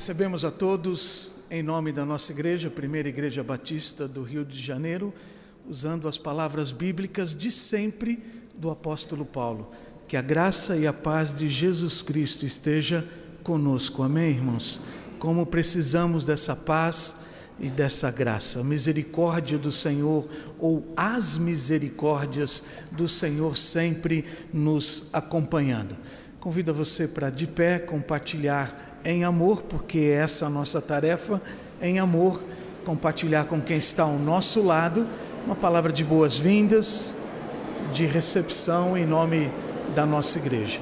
Recebemos a todos em nome da nossa igreja, Primeira Igreja Batista do Rio de Janeiro, usando as palavras bíblicas de sempre do apóstolo Paulo. Que a graça e a paz de Jesus Cristo esteja conosco. Amém, irmãos? Como precisamos dessa paz e dessa graça. A misericórdia do Senhor, ou as misericórdias do Senhor sempre nos acompanhando. Convido você para de pé compartilhar em amor, porque essa é a nossa tarefa, em amor, compartilhar com quem está ao nosso lado, uma palavra de boas-vindas, de recepção em nome da nossa igreja.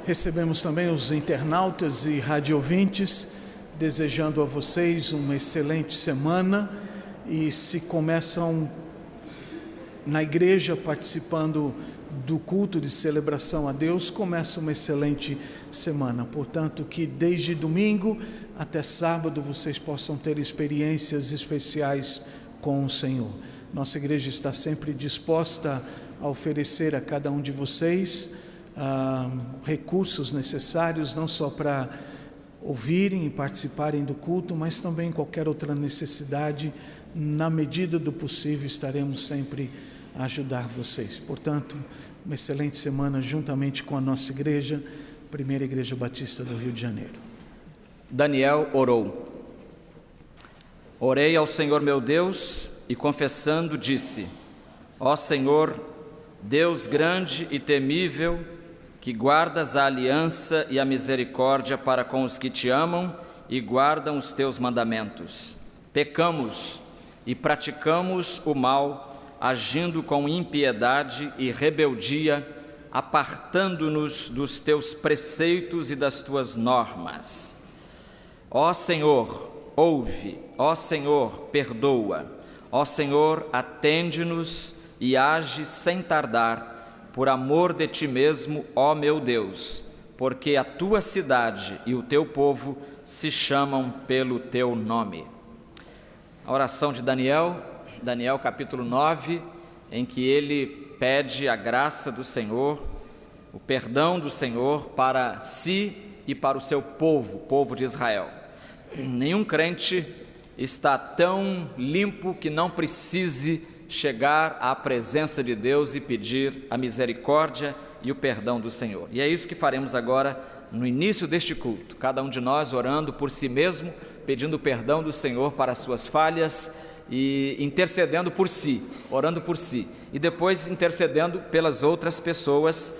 Recebemos também os internautas e radiovintes, desejando a vocês uma excelente semana, e se começam na igreja participando do culto de celebração a Deus, começa uma excelente semana. Portanto, que desde domingo até sábado vocês possam ter experiências especiais com o Senhor. Nossa igreja está sempre disposta a oferecer a cada um de vocês recursos necessários, não só para ouvirem e participarem do culto, mas também qualquer outra necessidade. Na medida do possível estaremos sempre a ajudar vocês. Portanto, uma excelente semana juntamente com a nossa igreja, Primeira Igreja Batista do Rio de Janeiro. Daniel orou. Orei ao Senhor meu Deus e, confessando, disse: Ó Senhor, Deus grande e temível, que guardas a aliança e a misericórdia para com os que te amam e guardam os teus mandamentos. Pecamos e praticamos o mal, agindo com impiedade e rebeldia, apartando-nos dos teus preceitos e das tuas normas. Ó Senhor, ouve, ó Senhor, perdoa, ó Senhor, atende-nos e age sem tardar, por amor de ti mesmo, ó meu Deus, porque a tua cidade e o teu povo se chamam pelo teu nome. A oração de Daniel, capítulo 9, em que ele pede a graça do Senhor, o perdão do Senhor para si e para o seu povo, o povo de Israel. Nenhum crente está tão limpo que não precise chegar à presença de Deus e pedir a misericórdia e o perdão do Senhor. E é isso que faremos agora no início deste culto, cada um de nós orando por si mesmo, pedindo o perdão do Senhor para as suas falhas e intercedendo por si, orando por si, e depois intercedendo pelas outras pessoas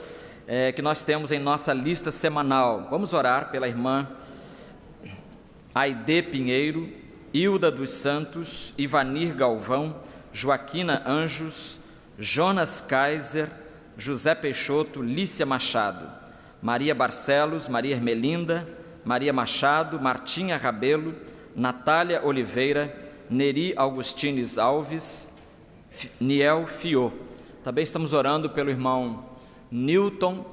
que nós temos em nossa lista semanal. Vamos orar pela irmã Aide Pinheiro, Hilda dos Santos, Ivanir Galvão, Joaquina Anjos, Jonas Kaiser, José Peixoto, Lícia Machado, Maria Barcelos, Maria Ermelinda, Maria Machado, Martinha Rabelo, Natália Oliveira, Neri Augustines Alves, Niel Fiô. Também estamos orando pelo irmão Newton,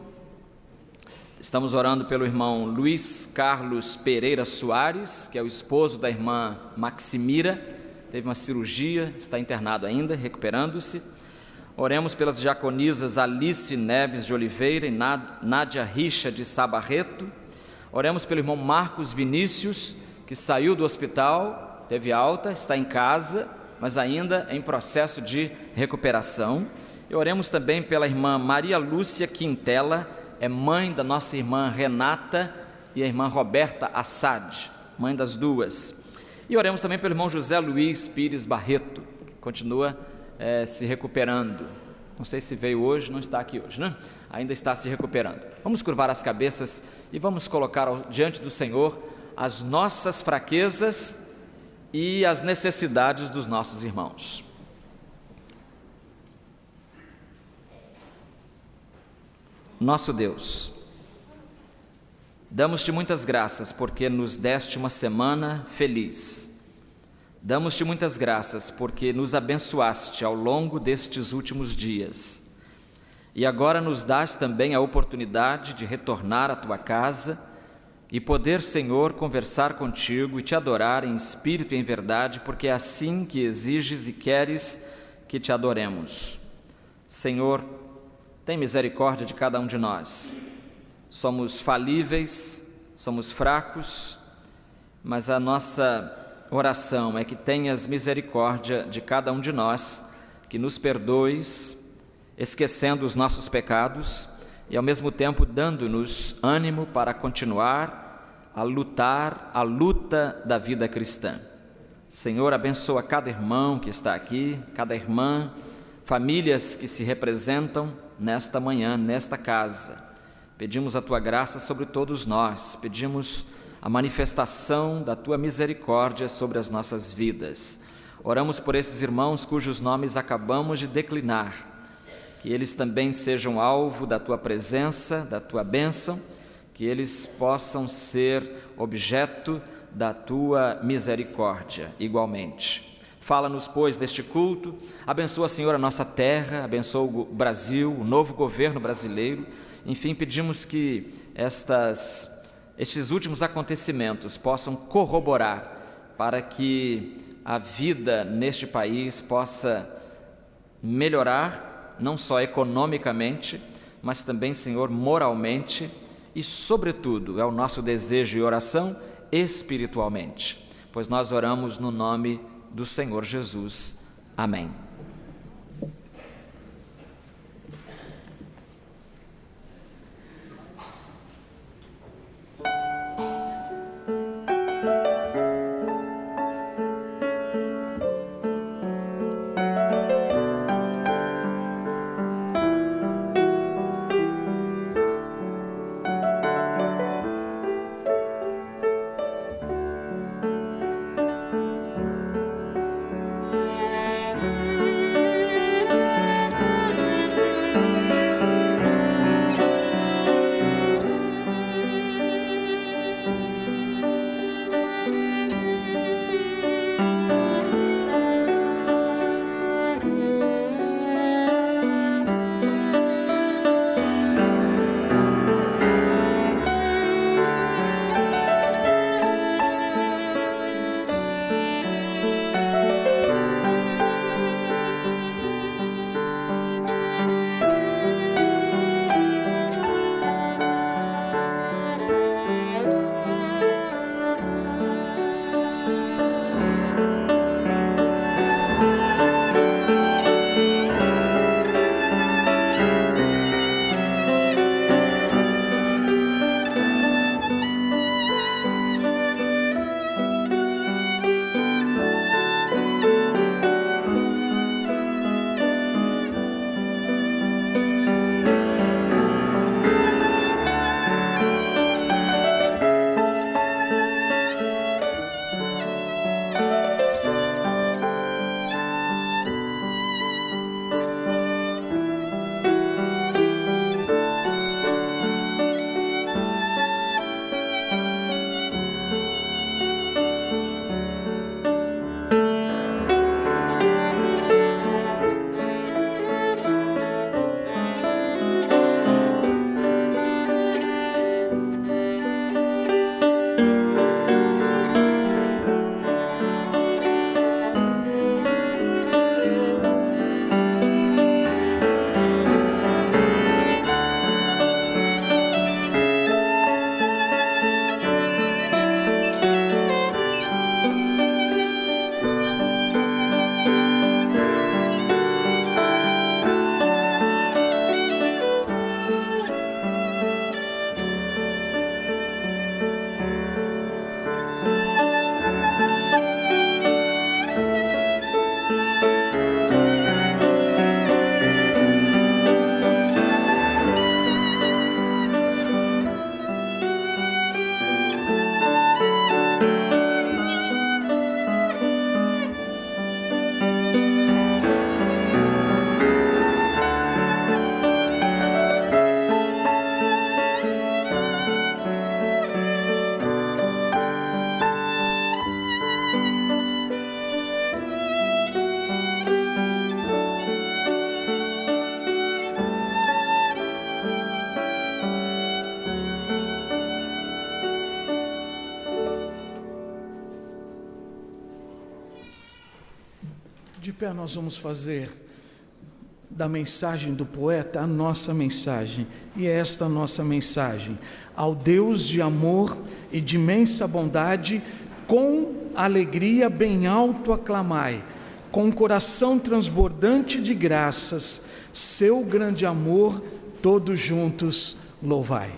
estamos orando pelo irmão Luiz Carlos Pereira Soares, que é o esposo da irmã Maximira, teve uma cirurgia, está internado ainda, recuperando-se. Oremos pelas diaconisas Alice Neves de Oliveira e Nádia Richa de Sabarreto. Oremos pelo irmão Marcos Vinícius, que saiu do hospital, teve alta, está em casa, mas ainda em processo de recuperação. E oremos também pela irmã Maria Lúcia Quintela, é mãe da nossa irmã Renata e a irmã Roberta Assad, mãe das duas. E oremos também pelo irmão José Luiz Pires Barreto, que continua se recuperando. Não sei se veio hoje, não está aqui hoje, né? Ainda está se recuperando. Vamos curvar as cabeças e vamos colocar diante do Senhor as nossas fraquezas e as necessidades dos nossos irmãos. Nosso Deus, damos-te muitas graças porque nos deste uma semana feliz. Damos-te muitas graças porque nos abençoaste ao longo destes últimos dias. E agora nos dás também a oportunidade de retornar à tua casa e poder, Senhor, conversar contigo e te adorar em espírito e em verdade, porque é assim que exiges e queres que te adoremos. Senhor, tem misericórdia de cada um de nós. Somos falíveis, somos fracos, mas a nossa oração é que tenhas misericórdia de cada um de nós, que nos perdoes, esquecendo os nossos pecados e ao mesmo tempo dando-nos ânimo para continuar a lutar a luta da vida cristã. Senhor, abençoa cada irmão que está aqui, cada irmã, famílias que se representam nesta manhã, nesta casa. Pedimos a tua graça sobre todos nós, pedimos a manifestação da tua misericórdia sobre as nossas vidas. Oramos por esses irmãos cujos nomes acabamos de declinar, que eles também sejam alvo da tua presença, da tua bênção, que eles possam ser objeto da tua misericórdia igualmente. Fala-nos, pois, deste culto, abençoa, Senhor, a nossa terra, abençoa o Brasil, o novo governo brasileiro. Enfim, pedimos que estes últimos acontecimentos possam corroborar para que a vida neste país possa melhorar, não só economicamente, mas também, Senhor, moralmente e, sobretudo, é o nosso desejo e oração espiritualmente, pois nós oramos no nome do Senhor Jesus. Amém. De pé nós vamos fazer da mensagem do poeta a nossa mensagem. E é esta a nossa mensagem. Ao Deus de amor e de imensa bondade, com alegria bem alto aclamai, com coração transbordante de graças, seu grande amor, todos juntos louvai.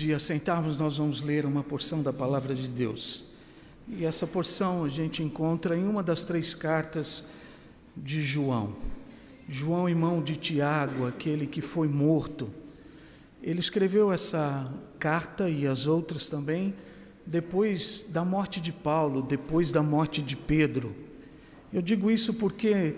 de assentarmos, nós vamos ler uma porção da Palavra de Deus. E essa porção a gente encontra em uma das 3 cartas de João. João, irmão de Tiago, aquele que foi morto. Ele escreveu essa carta e as outras também depois da morte de Paulo, depois da morte de Pedro. Eu digo isso porque,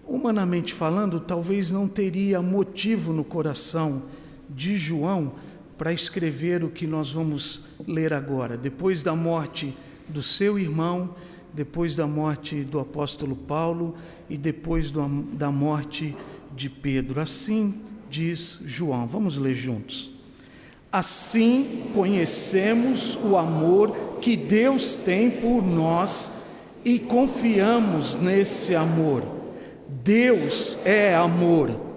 humanamente falando, talvez não teria motivo no coração de João para escrever o que nós vamos ler agora. Depois da morte do seu irmão, depois da morte do apóstolo Paulo e depois da morte de Pedro. Assim diz João. Vamos ler juntos. Assim conhecemos o amor que Deus tem por nós e confiamos nesse amor. Deus é amor.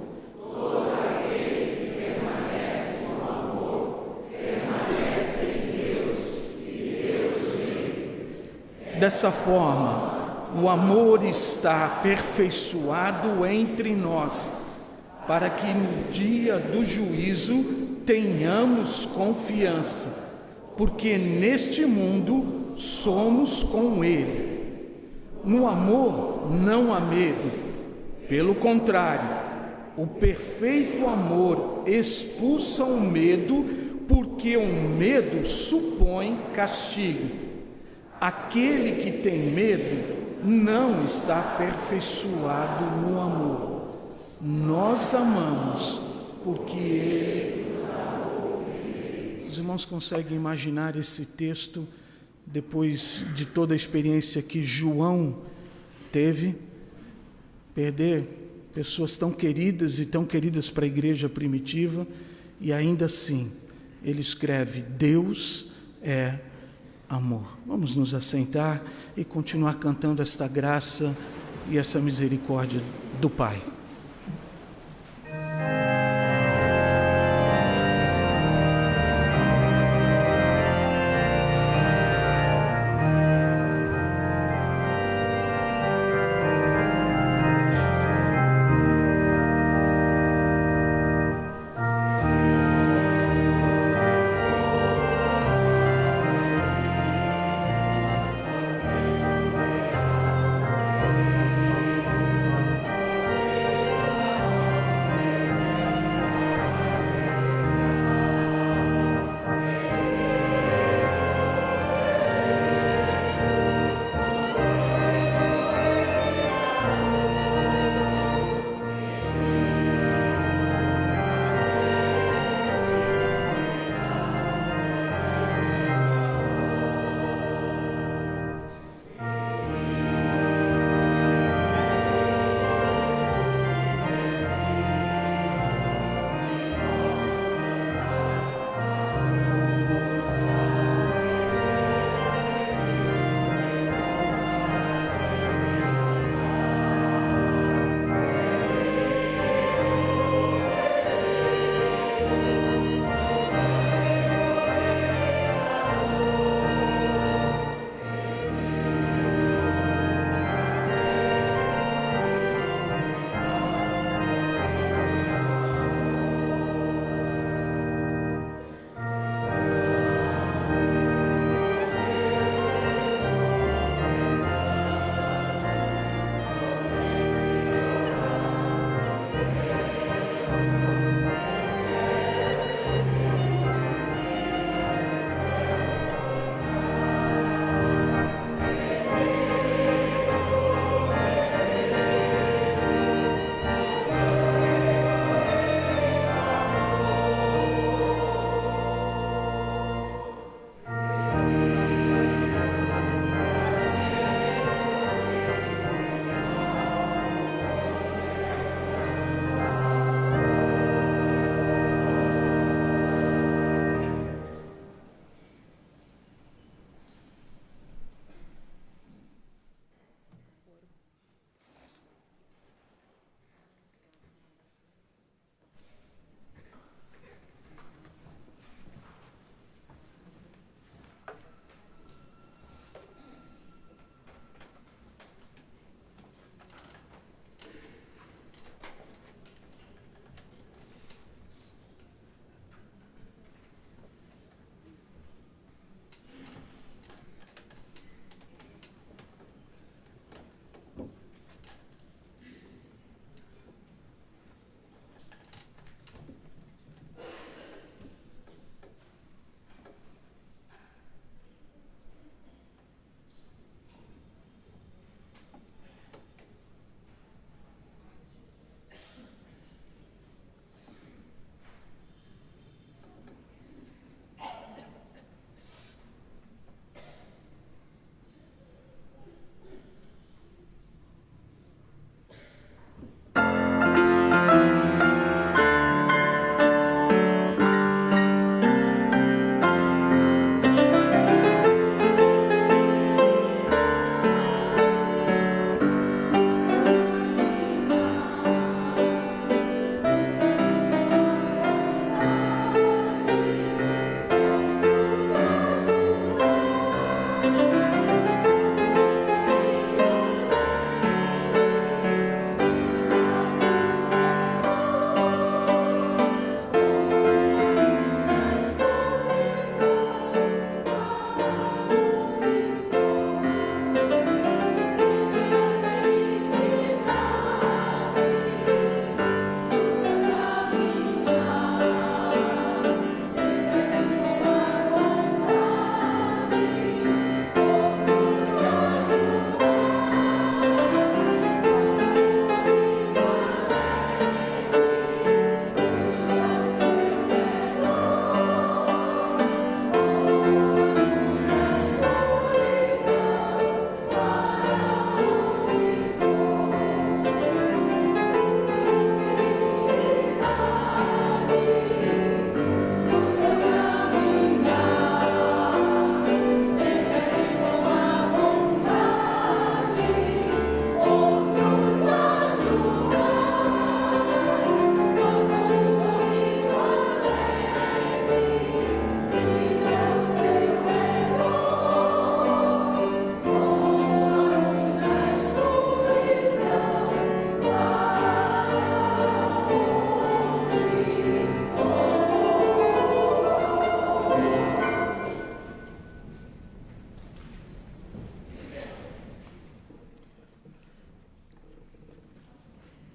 Dessa forma, o amor está aperfeiçoado entre nós, para que no dia do juízo tenhamos confiança, porque neste mundo somos com Ele. No amor não há medo, pelo contrário, o perfeito amor expulsa o medo, porque o medo supõe castigo. Aquele que tem medo não está aperfeiçoado no amor. Nós amamos porque Ele nos amou. Os irmãos conseguem imaginar esse texto depois de toda a experiência que João teve? Perder pessoas tão queridas e tão queridas para a igreja primitiva, e ainda assim ele escreve: Deus é amor. Vamos nos assentar e continuar cantando esta graça e essa misericórdia do Pai.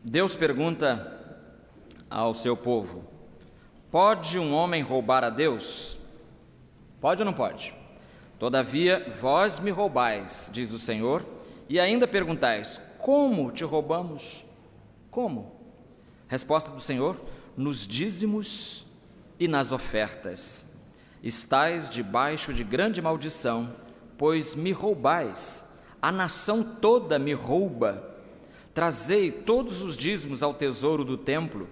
Deus pergunta ao seu povo: pode um homem roubar a Deus? Pode ou não pode? Todavia, vós me roubais, diz o Senhor, e ainda perguntais: como te roubamos? Como? Resposta do Senhor: nos dízimos e nas ofertas. Estais debaixo de grande maldição, pois me roubais, a nação toda me rouba. Trazei todos os dízimos ao tesouro do templo,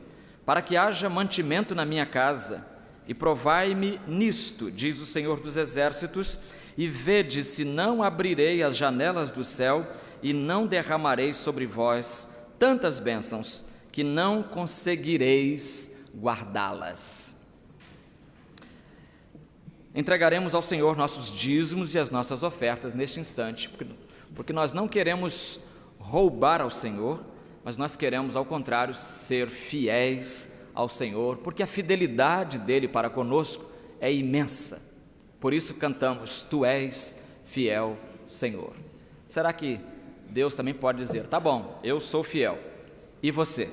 para que haja mantimento na minha casa, e provai-me nisto, diz o Senhor dos Exércitos, e vede se não abrirei as janelas do céu e não derramarei sobre vós tantas bênçãos que não conseguireis guardá-las. Entregaremos ao Senhor nossos dízimos e as nossas ofertas neste instante, porque nós não queremos roubar ao Senhor, mas nós queremos, ao contrário, ser fiéis ao Senhor, porque a fidelidade dele para conosco é imensa. Por isso cantamos: Tu és fiel, Senhor. Será que Deus também pode dizer: tá bom, eu sou fiel, e você?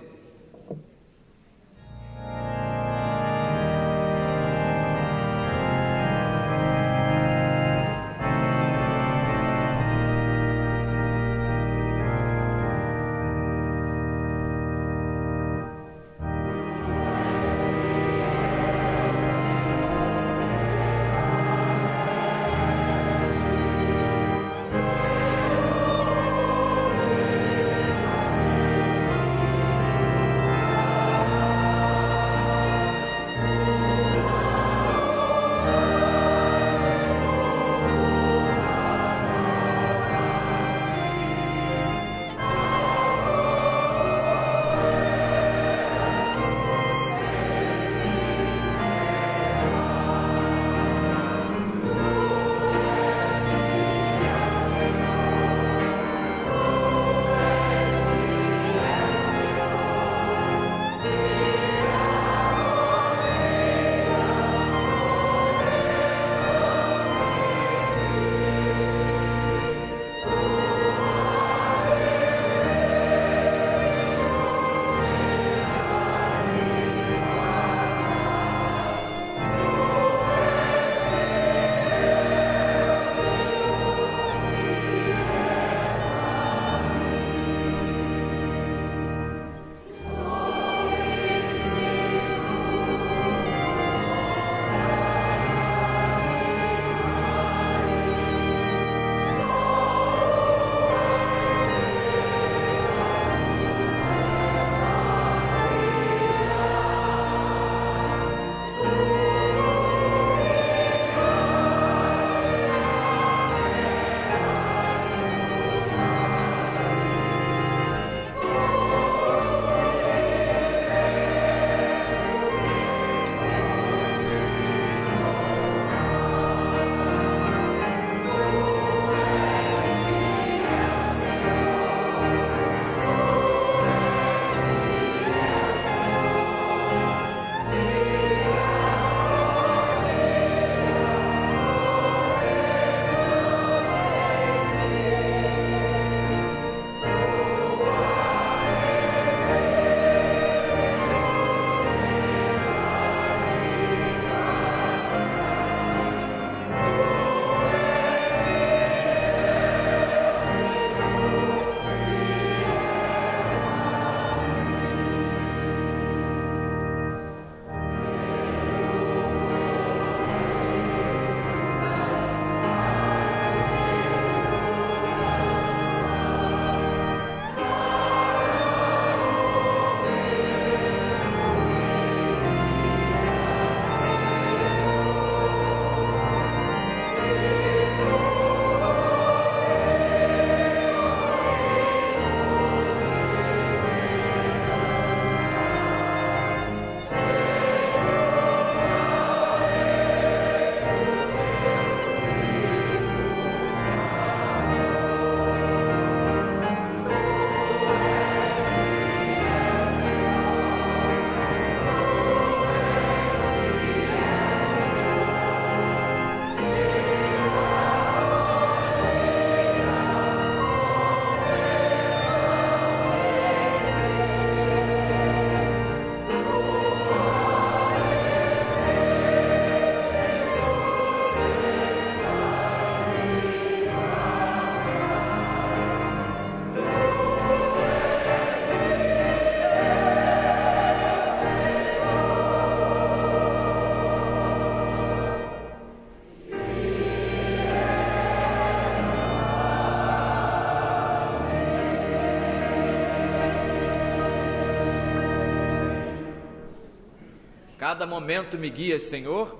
cada momento me guias, Senhor,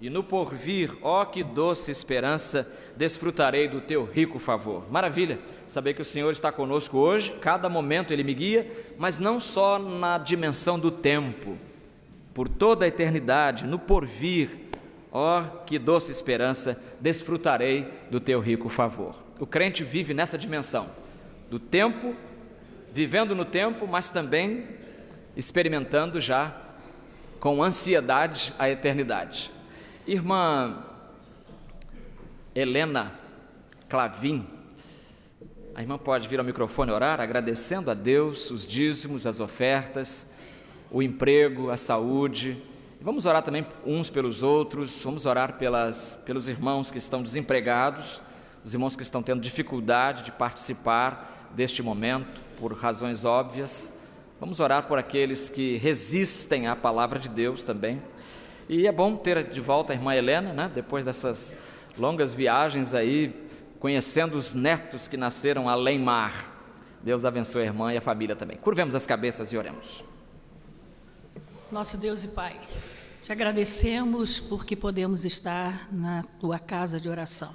e no porvir, ó que doce esperança, desfrutarei do teu rico favor. Maravilha, saber que o Senhor está conosco hoje, cada momento Ele me guia, mas não só na dimensão do tempo, por toda a eternidade, no porvir, ó que doce esperança, desfrutarei do teu rico favor. O crente vive nessa dimensão, do tempo, vivendo no tempo, mas também experimentando já com ansiedade a eternidade. Irmã Helena Clavin, a irmã pode vir ao microfone orar, agradecendo a Deus os dízimos, as ofertas, o emprego, a saúde. Vamos orar também uns pelos outros, vamos orar pelos irmãos que estão desempregados, os irmãos que estão tendo dificuldade de participar deste momento, por razões óbvias. Vamos orar por aqueles que resistem à palavra de Deus também. E é bom ter de volta a irmã Helena, né? Depois dessas longas viagens aí, conhecendo os netos que nasceram além mar. Deus abençoe a irmã e a família também. Curvemos as cabeças e oremos. Nosso Deus e Pai, te agradecemos porque podemos estar na tua casa de oração,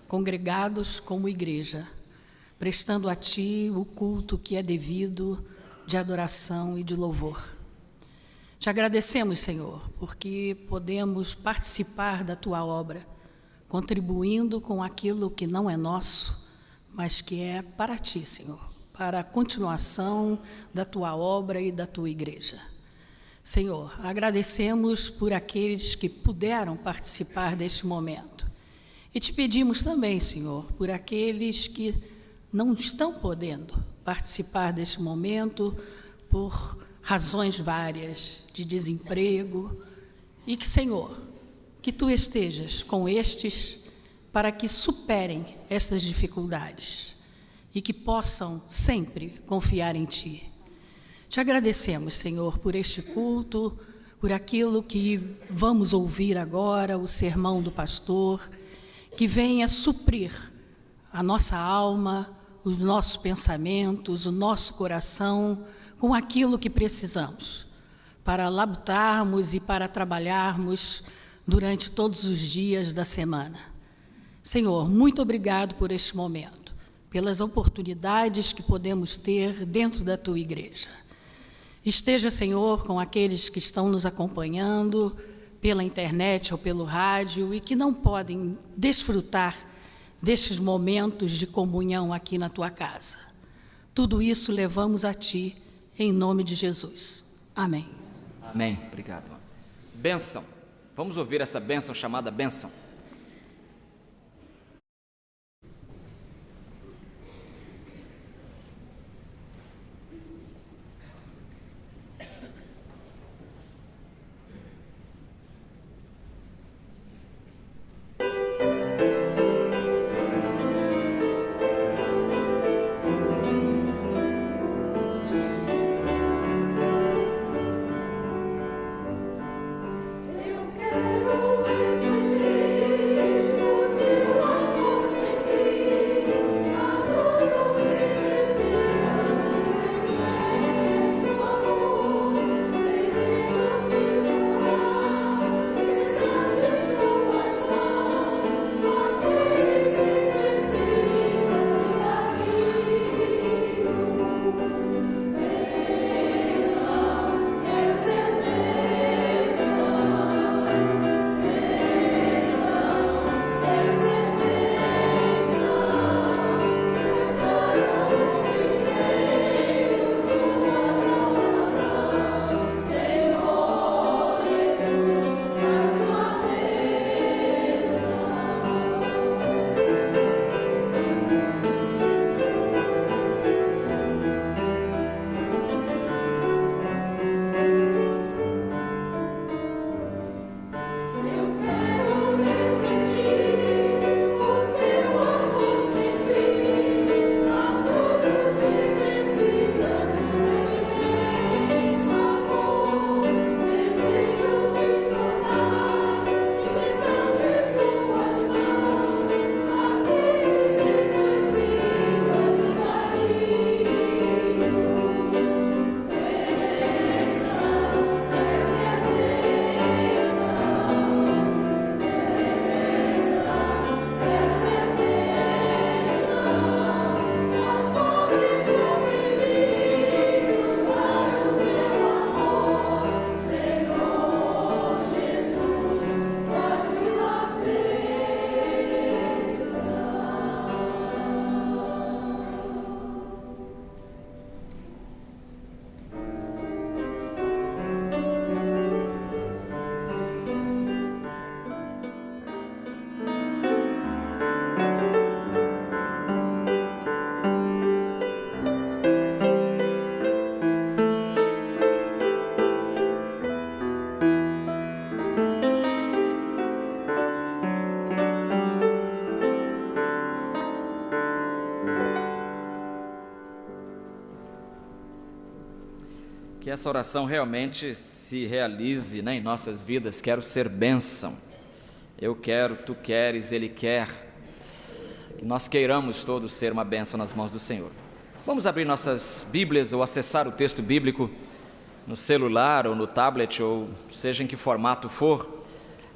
congregados como igreja, prestando a ti o culto que é devido de adoração e de louvor. Te agradecemos, Senhor, porque podemos participar da tua obra, contribuindo com aquilo que não é nosso, mas que é para ti, Senhor, para a continuação da tua obra e da tua igreja. Senhor, agradecemos por aqueles que puderam participar deste momento. E te pedimos também, Senhor, por aqueles que não estão podendo participar deste momento por razões várias de desemprego, e que, Senhor, que Tu estejas com estes para que superem estas dificuldades e que possam sempre confiar em Ti. Te agradecemos, Senhor, por este culto, por aquilo que vamos ouvir agora, o sermão do pastor, que venha suprir a nossa alma, os nossos pensamentos, o nosso coração, com aquilo que precisamos, para labutarmos e para trabalharmos durante todos os dias da semana. Senhor, muito obrigado por este momento, pelas oportunidades que podemos ter dentro da Tua igreja. Esteja, Senhor, com aqueles que estão nos acompanhando pela internet ou pelo rádio e que não podem desfrutar destes momentos de comunhão aqui na Tua casa. Tudo isso levamos a Ti, em nome de Jesus. Amém. Amém. Obrigado. Bênção. Vamos ouvir essa bênção chamada bênção. Eu quero refletir que essa oração realmente se realize, né, em nossas vidas. Quero ser bênção. Eu quero, tu queres, Ele quer. Que nós queiramos todos ser uma bênção nas mãos do Senhor. Vamos abrir nossas Bíblias ou acessar o texto bíblico no celular ou no tablet, ou seja em que formato for.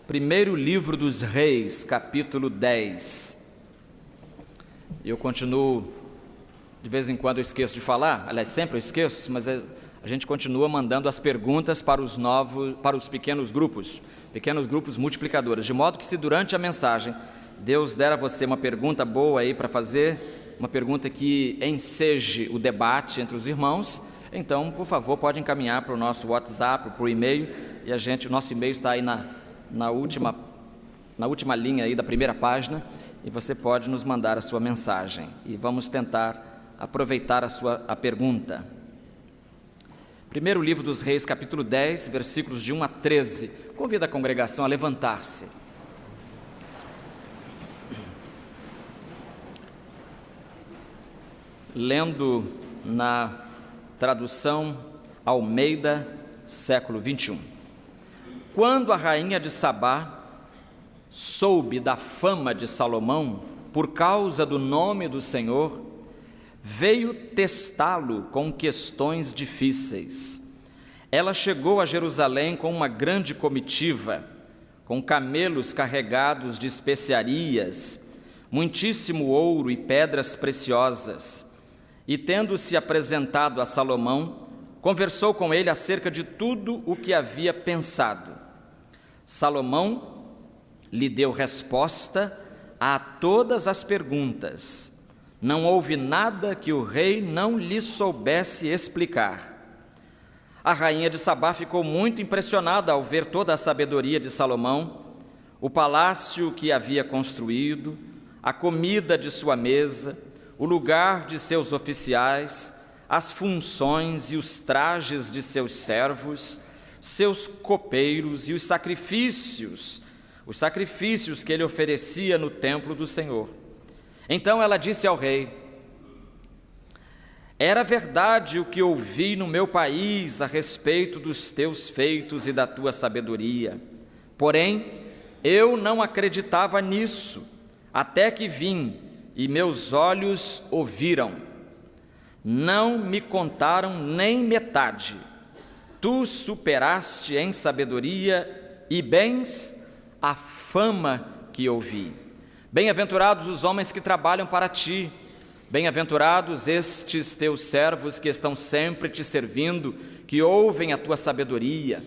Primeiro livro dos Reis, capítulo 10. Eu continuo, de vez em quando eu esqueço de falar, aliás, sempre eu esqueço, mas a gente continua mandando as perguntas para os pequenos grupos multiplicadores, de modo que se durante a mensagem Deus der a você uma pergunta boa aí para fazer, uma pergunta que enseje o debate entre os irmãos, então, por favor, pode encaminhar para o nosso WhatsApp, para o e-mail, e o nosso e-mail está aí na última linha aí da primeira página, e você pode nos mandar a sua mensagem, e vamos tentar aproveitar a pergunta. Primeiro livro dos Reis, capítulo 10, versículos de 1 a 13. Convido a congregação a levantar-se. Lendo na tradução Almeida, século 21. Quando a rainha de Sabá soube da fama de Salomão, por causa do nome do Senhor, veio testá-lo com questões difíceis. Ela chegou a Jerusalém com uma grande comitiva, com camelos carregados de especiarias, muitíssimo ouro e pedras preciosas, e tendo-se apresentado a Salomão, conversou com ele acerca de tudo o que havia pensado. Salomão lhe deu resposta a todas as perguntas. Não houve nada que o rei não lhe soubesse explicar. A rainha de Sabá ficou muito impressionada ao ver toda a sabedoria de Salomão, o palácio que havia construído, a comida de sua mesa, o lugar de seus oficiais, as funções e os trajes de seus servos, seus copeiros e os sacrifícios que ele oferecia no templo do Senhor. Então ela disse ao rei: era verdade o que ouvi no meu país a respeito dos teus feitos e da tua sabedoria. Porém, eu não acreditava nisso, até que vim e meus olhos ouviram. Não me contaram nem metade. Tu superaste em sabedoria e bens a fama que ouvi. Bem-aventurados os homens que trabalham para ti, bem-aventurados estes teus servos que estão sempre te servindo, que ouvem a tua sabedoria.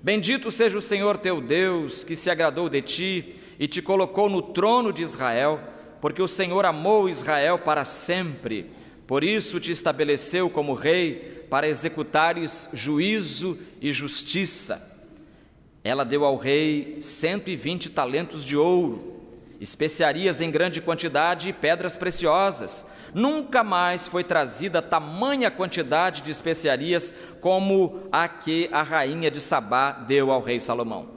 Bendito seja o Senhor teu Deus, que se agradou de ti e te colocou no trono de Israel, porque o Senhor amou Israel para sempre. Por isso te estabeleceu como rei, para executares juízo e justiça. Ela deu ao rei 120 talentos de ouro, especiarias em grande quantidade e pedras preciosas. Nunca mais foi trazida tamanha quantidade de especiarias como a que a rainha de Sabá deu ao rei Salomão.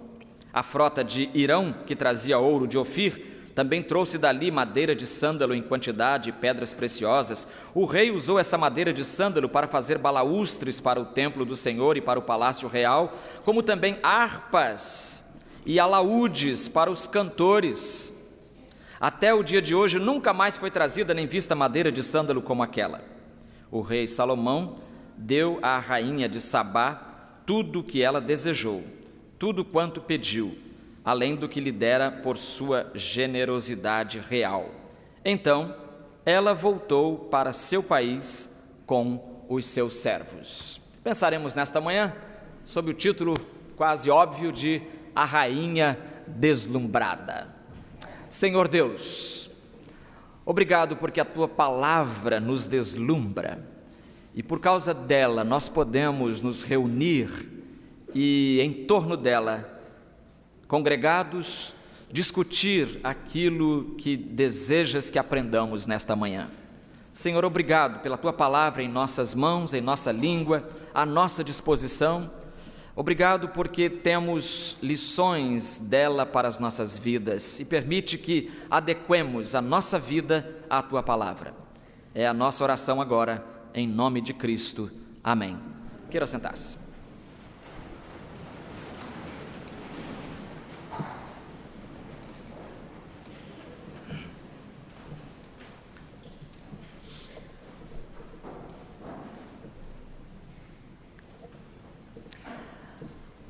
A frota de Irão, que trazia ouro de Ofir, também trouxe dali madeira de sândalo em quantidade e pedras preciosas. O rei usou essa madeira de sândalo para fazer balaústres para o templo do Senhor e para o palácio real, como também harpas e alaúdes para os cantores. Até o dia de hoje nunca mais foi trazida nem vista madeira de sândalo como aquela. O rei Salomão deu à rainha de Sabá tudo o que ela desejou, tudo quanto pediu, além do que lhe dera por sua generosidade real. Então, ela voltou para seu país com os seus servos. Pensaremos nesta manhã sob o título quase óbvio de A Rainha Deslumbrada. Senhor Deus, obrigado porque a Tua palavra nos deslumbra e por causa dela nós podemos nos reunir e em torno dela, congregados, discutir aquilo que desejas que aprendamos nesta manhã. Senhor, obrigado pela Tua palavra em nossas mãos, em nossa língua, à nossa disposição. Obrigado porque temos lições dela para as nossas vidas e permite que adequemos a nossa vida à Tua palavra. É a nossa oração agora, em nome de Cristo. Amém. queira sentar-se.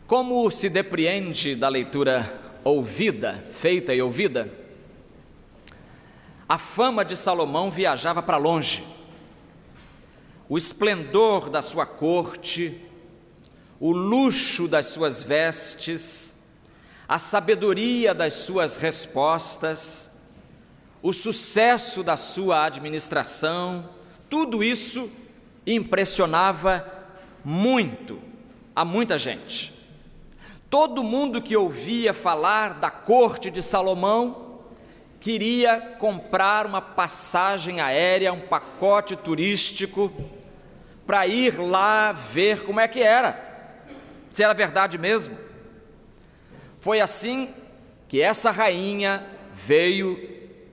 Como se depreende da leitura ouvida, feita e ouvida, a fama de Salomão viajava para longe. O esplendor da sua corte, o luxo das suas vestes, a sabedoria das suas respostas, o sucesso da sua administração, tudo isso impressionava muito a muita gente. Todo mundo que ouvia falar da corte de Salomão queria comprar uma passagem aérea, um pacote turístico, para ir lá ver como é que era, se era verdade mesmo. Foi assim que essa rainha veio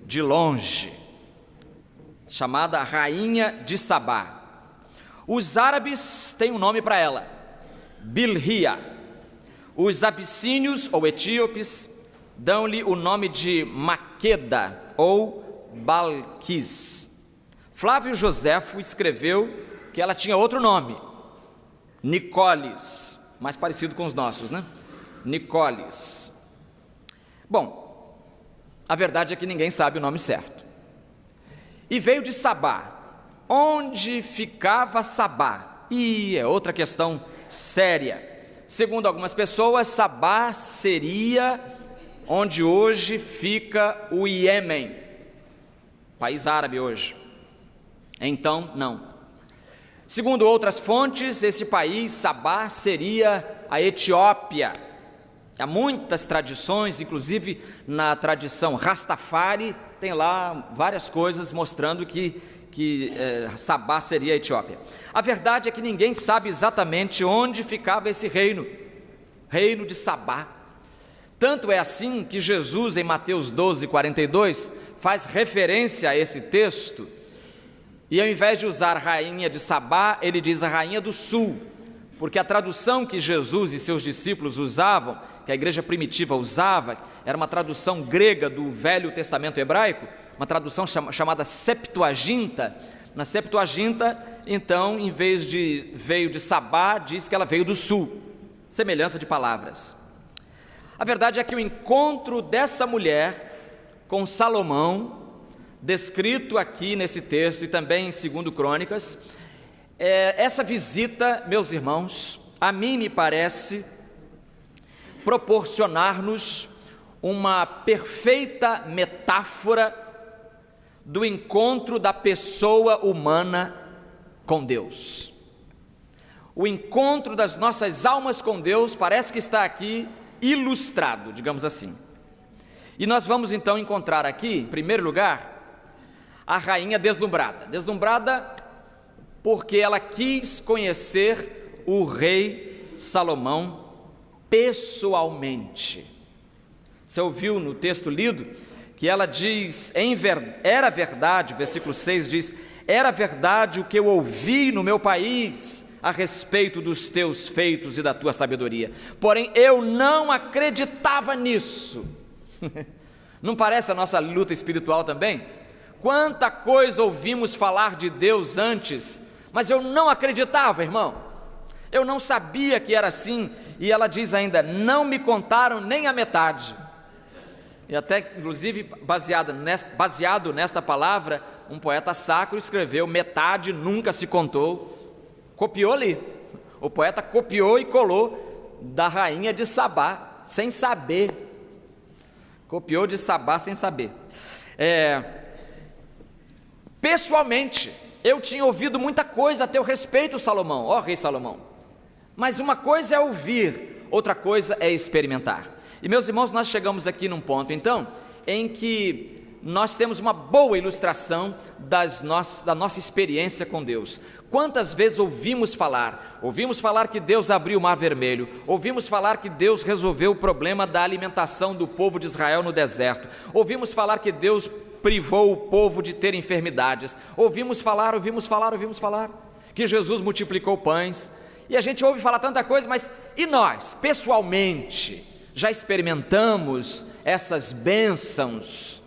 de longe, chamada Rainha de Sabá. Os árabes têm um nome para ela, Bilhia. Os abissínios ou etíopes dão-lhe o nome de Maqueda ou Balquis. Flávio Joséfo escreveu que ela tinha outro nome, Nicolis, mais parecido com os nossos, né? Nicolis. Bom, a verdade é que ninguém sabe o nome certo. E veio de Sabá. Onde ficava Sabá? E é outra questão séria. Segundo algumas pessoas, Sabá seria onde hoje fica o Iêmen, país árabe hoje. Então, não. Segundo outras fontes, esse país, Sabá, seria a Etiópia. Há muitas tradições, inclusive na tradição Rastafari, tem lá várias coisas mostrando que Sabá seria a Etiópia. A verdade é que ninguém sabe exatamente onde ficava esse reino de Sabá. Tanto é assim que Jesus, em Mateus 12:42, faz referência a esse texto, e ao invés de usar rainha de Sabá, ele diz a rainha do sul, porque a tradução que Jesus e seus discípulos usavam, que a igreja primitiva usava, era uma tradução grega do Velho Testamento hebraico, uma tradução chamada Septuaginta. Na Septuaginta, então, em vez de veio de Sabá, diz que ela veio do sul. Semelhança de palavras. A verdade é que o encontro dessa mulher com Salomão, descrito aqui nesse texto e também em 2 Crônicas, essa visita, meus irmãos, a mim me parece proporcionar-nos uma perfeita metáfora do encontro da pessoa humana com Deus. O encontro das nossas almas com Deus parece que está aqui ilustrado, digamos assim. E nós vamos então encontrar aqui, em primeiro lugar, a rainha deslumbrada. Deslumbrada porque ela quis conhecer o rei Salomão pessoalmente. Você ouviu no texto lido que ela diz, era verdade, versículo 6 diz, era verdade o que eu ouvi no meu país a respeito dos teus feitos e da tua sabedoria, porém eu não acreditava nisso. Não parece a nossa luta espiritual também? Quanta coisa ouvimos falar de Deus antes, mas eu não acreditava, irmão, eu não sabia que era assim. E ela diz ainda, não me contaram nem a metade. E até, inclusive, baseado nesta palavra, um poeta sacro escreveu, metade nunca se contou. Copiou ali, o poeta copiou e colou da rainha de Sabá, sem saber. Copiou de Sabá sem saber. Pessoalmente, eu tinha ouvido muita coisa a teu respeito, Salomão, ó rei Salomão. Mas uma coisa é ouvir, outra coisa é experimentar. E meus irmãos, nós chegamos aqui num ponto então, em que nós temos uma boa ilustração da nossa experiência com Deus. Quantas vezes ouvimos falar que Deus abriu o Mar Vermelho, ouvimos falar que Deus resolveu o problema da alimentação do povo de Israel no deserto, ouvimos falar que Deus privou o povo de ter enfermidades, ouvimos falar que Jesus multiplicou pães. E a gente ouve falar tanta coisa, mas e nós, pessoalmente, já experimentamos essas bênçãos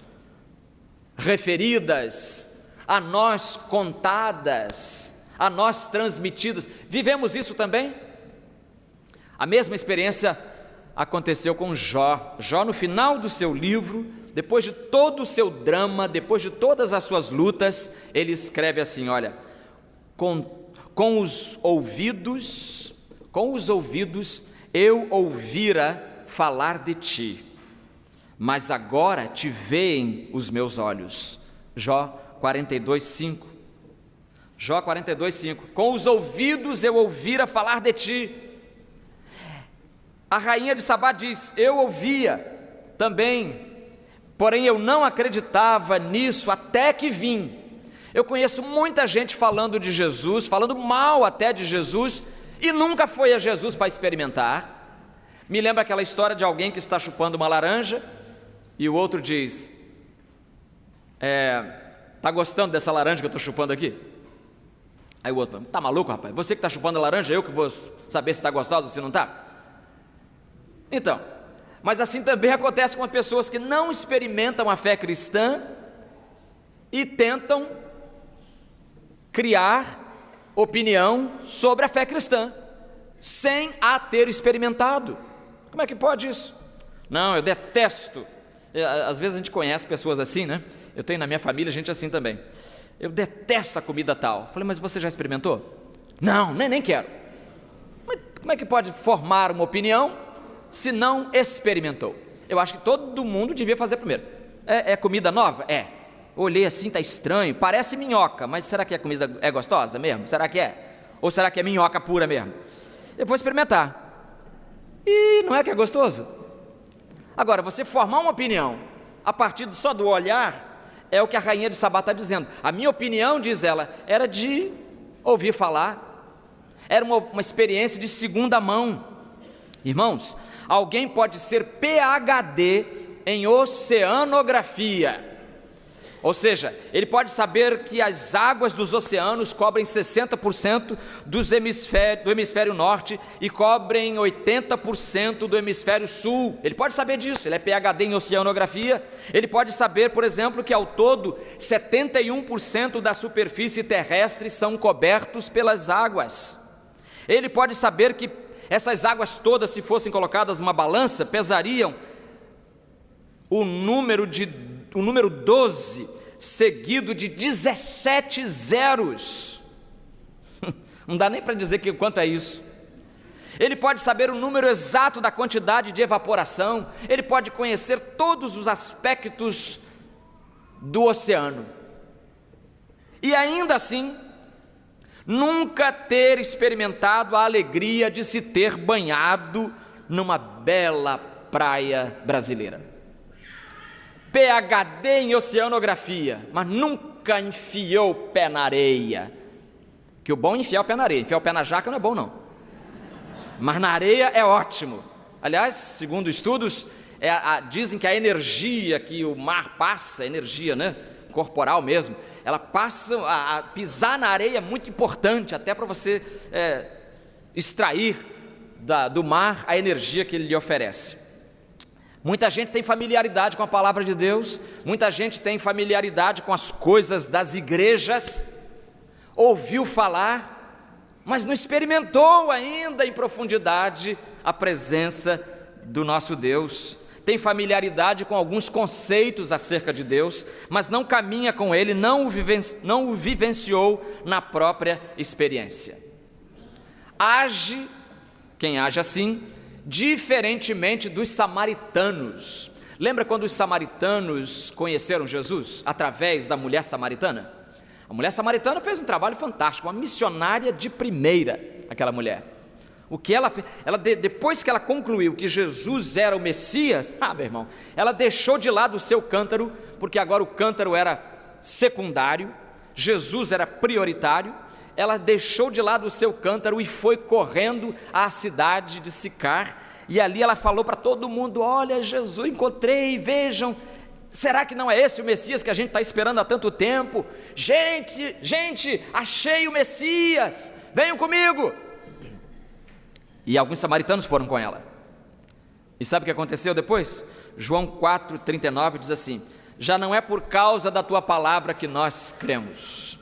referidas, a nós contadas, a nós transmitidas? Vivemos isso também? A mesma experiência aconteceu com Jó. Jó, no final do seu livro, depois de todo o seu drama, depois de todas as suas lutas, ele escreve assim: olha, com os ouvidos eu ouvira falar de ti, mas agora te veem os meus olhos. Jó 42:5. Jó 42:5. Com os ouvidos eu ouvira falar de ti. A rainha de Sabá diz: eu ouvia também, porém eu não acreditava nisso até que vim. Eu conheço muita gente falando de Jesus, falando mal até de Jesus, e nunca foi a Jesus para experimentar. Me lembra aquela história de alguém que está chupando uma laranja, e o outro diz: tá gostando dessa laranja que eu estou chupando aqui? Aí o outro: tá maluco, rapaz? Você que está chupando a laranja, eu que vou saber se está gostosa ou se não está? Então, mas assim também acontece com as pessoas que não experimentam a fé cristã e tentam criar opinião sobre a fé cristã, sem a ter experimentado. Como é que pode isso? Não, eu detesto. Às vezes a gente conhece pessoas assim, né? Eu tenho na minha família gente assim também. Eu detesto a comida tal. Falei: mas você já experimentou? Não, nem quero. Mas como é que pode formar uma opinião se não experimentou? Eu acho que todo mundo devia fazer primeiro. É comida nova? É. Olhei assim, está estranho, parece minhoca, mas será que a comida é gostosa mesmo? Será que é? Ou será que é minhoca pura mesmo? Eu vou experimentar. E não é que é gostoso? Agora, você formar uma opinião a partir só do olhar, é o que a rainha de Sabá está dizendo. A minha opinião, diz ela, era de ouvir falar, era uma experiência de segunda mão. Irmãos, alguém pode ser PhD em oceanografia, ou seja, ele pode saber que as águas dos oceanos cobrem 60% do hemisfério norte e cobrem 80% do hemisfério sul. Ele pode saber disso, ele é PhD em oceanografia. Ele pode saber, por exemplo, que ao todo 71% da superfície terrestre são cobertos pelas águas. Ele pode saber que essas águas todas, se fossem colocadas numa balança, pesariam o número 12, seguido de 17 zeros. Não dá nem para dizer quanto é isso. Ele pode saber o número exato da quantidade de evaporação. Ele pode conhecer todos os aspectos do oceano. E ainda assim, nunca ter experimentado a alegria de se ter banhado numa bela praia brasileira. PhD em oceanografia, mas nunca enfiou o pé na areia. Que o bom é enfiar o pé na areia, enfiar o pé na jaca não é bom não, mas na areia é ótimo. Aliás, segundo estudos, dizem que a energia que o mar passa, energia, né, corporal mesmo, ela passa, a pisar na areia é muito importante, até para você extrair do mar a energia que ele lhe oferece. Muita gente tem familiaridade com a palavra de Deus, muita gente tem familiaridade com as coisas das igrejas, ouviu falar, mas não experimentou ainda em profundidade a presença do nosso Deus. Tem familiaridade com alguns conceitos acerca de Deus, mas não caminha com Ele, não o vivenciou na própria experiência. Quem age assim, diferentemente dos samaritanos. Lembra quando os samaritanos conheceram Jesus? Através da mulher samaritana? A mulher samaritana fez um trabalho fantástico, uma missionária de primeira, aquela mulher. O que ela fez? Depois que ela concluiu que Jesus era o Messias, meu irmão, ela deixou de lado o seu cântaro, porque agora o cântaro era secundário, Jesus era prioritário. Ela deixou de lado o seu cântaro e foi correndo à cidade de Sicar, e ali ela falou para todo mundo: olha, Jesus, encontrei, vejam, será que não é esse o Messias que a gente está esperando há tanto tempo? Gente, achei o Messias, venham comigo. E alguns samaritanos foram com ela. E sabe o que aconteceu depois? João 4,39 diz assim: já não é por causa da tua palavra que nós cremos.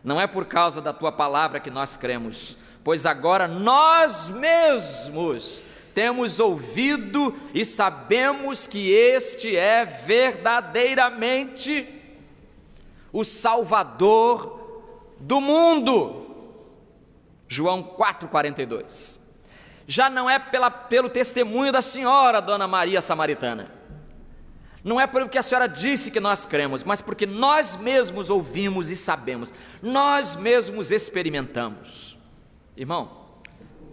Não é por causa da tua palavra que nós cremos, pois agora nós mesmos temos ouvido e sabemos que este é verdadeiramente o Salvador do mundo. João 4,42. Já não é pelo testemunho da senhora, Dona Maria Samaritana, não é pelo que a senhora disse que nós cremos, mas porque nós mesmos ouvimos e sabemos, nós mesmos experimentamos. Irmão,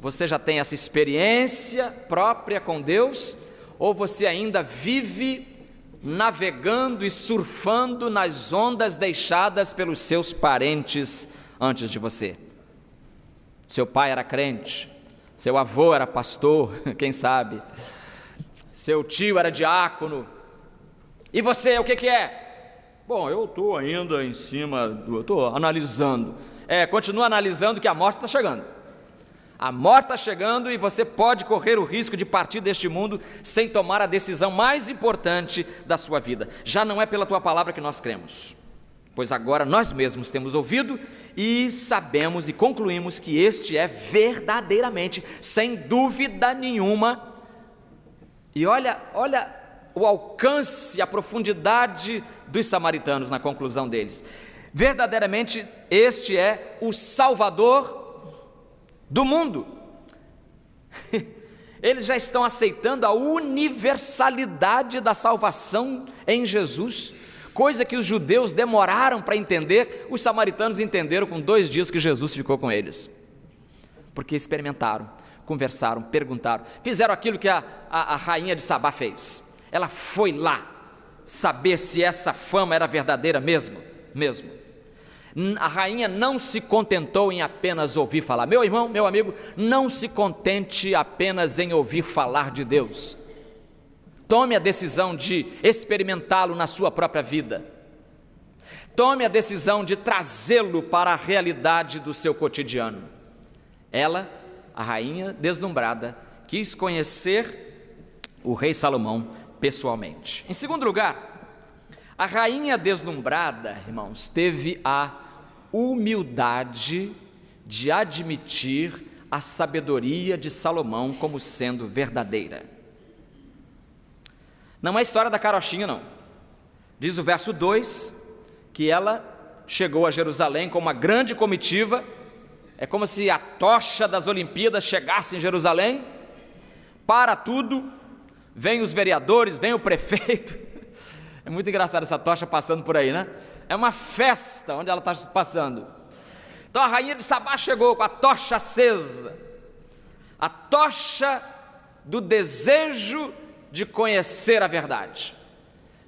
você já tem essa experiência própria com Deus, ou você ainda vive navegando e surfando nas ondas deixadas pelos seus parentes antes de você? Seu pai era crente, seu avô era pastor, quem sabe, seu tio era diácono, e você, o que é? Bom, eu estou ainda em cima, eu estou analisando. Continua analisando que a morte está chegando. A morte está chegando e você pode correr o risco de partir deste mundo sem tomar a decisão mais importante da sua vida. Já não é pela tua palavra que nós cremos, pois agora nós mesmos temos ouvido e sabemos e concluímos que este é verdadeiramente, sem dúvida nenhuma. E olha o alcance, a profundidade dos samaritanos na conclusão deles. Verdadeiramente este é o Salvador do mundo. Eles já estão aceitando a universalidade da salvação em Jesus, coisa que os judeus demoraram para entender. Os samaritanos entenderam com 2 dias que Jesus ficou com eles, porque experimentaram, conversaram, perguntaram, fizeram aquilo que a rainha de Sabá fez. Ela foi lá saber se essa fama era verdadeira mesmo. A rainha não se contentou em apenas ouvir falar. Meu irmão, meu amigo, não se contente apenas em ouvir falar de Deus. Tome a decisão de experimentá-lo na sua própria vida. Tome a decisão de trazê-lo para a realidade do seu cotidiano. Ela, a rainha deslumbrada, quis conhecer o rei Salomão pessoalmente. Em segundo lugar, a rainha deslumbrada, irmãos, teve a humildade de admitir a sabedoria de Salomão como sendo verdadeira. Não é história da carochinha, não. Diz o verso 2 que ela chegou a Jerusalém com uma grande comitiva. É como se a tocha das Olimpíadas chegasse em Jerusalém, para tudo, vem os vereadores, vem o prefeito. É muito engraçado essa tocha passando por aí, né? É uma festa onde ela está passando. Então a rainha de Sabá chegou com a tocha acesa, a tocha do desejo de conhecer a verdade.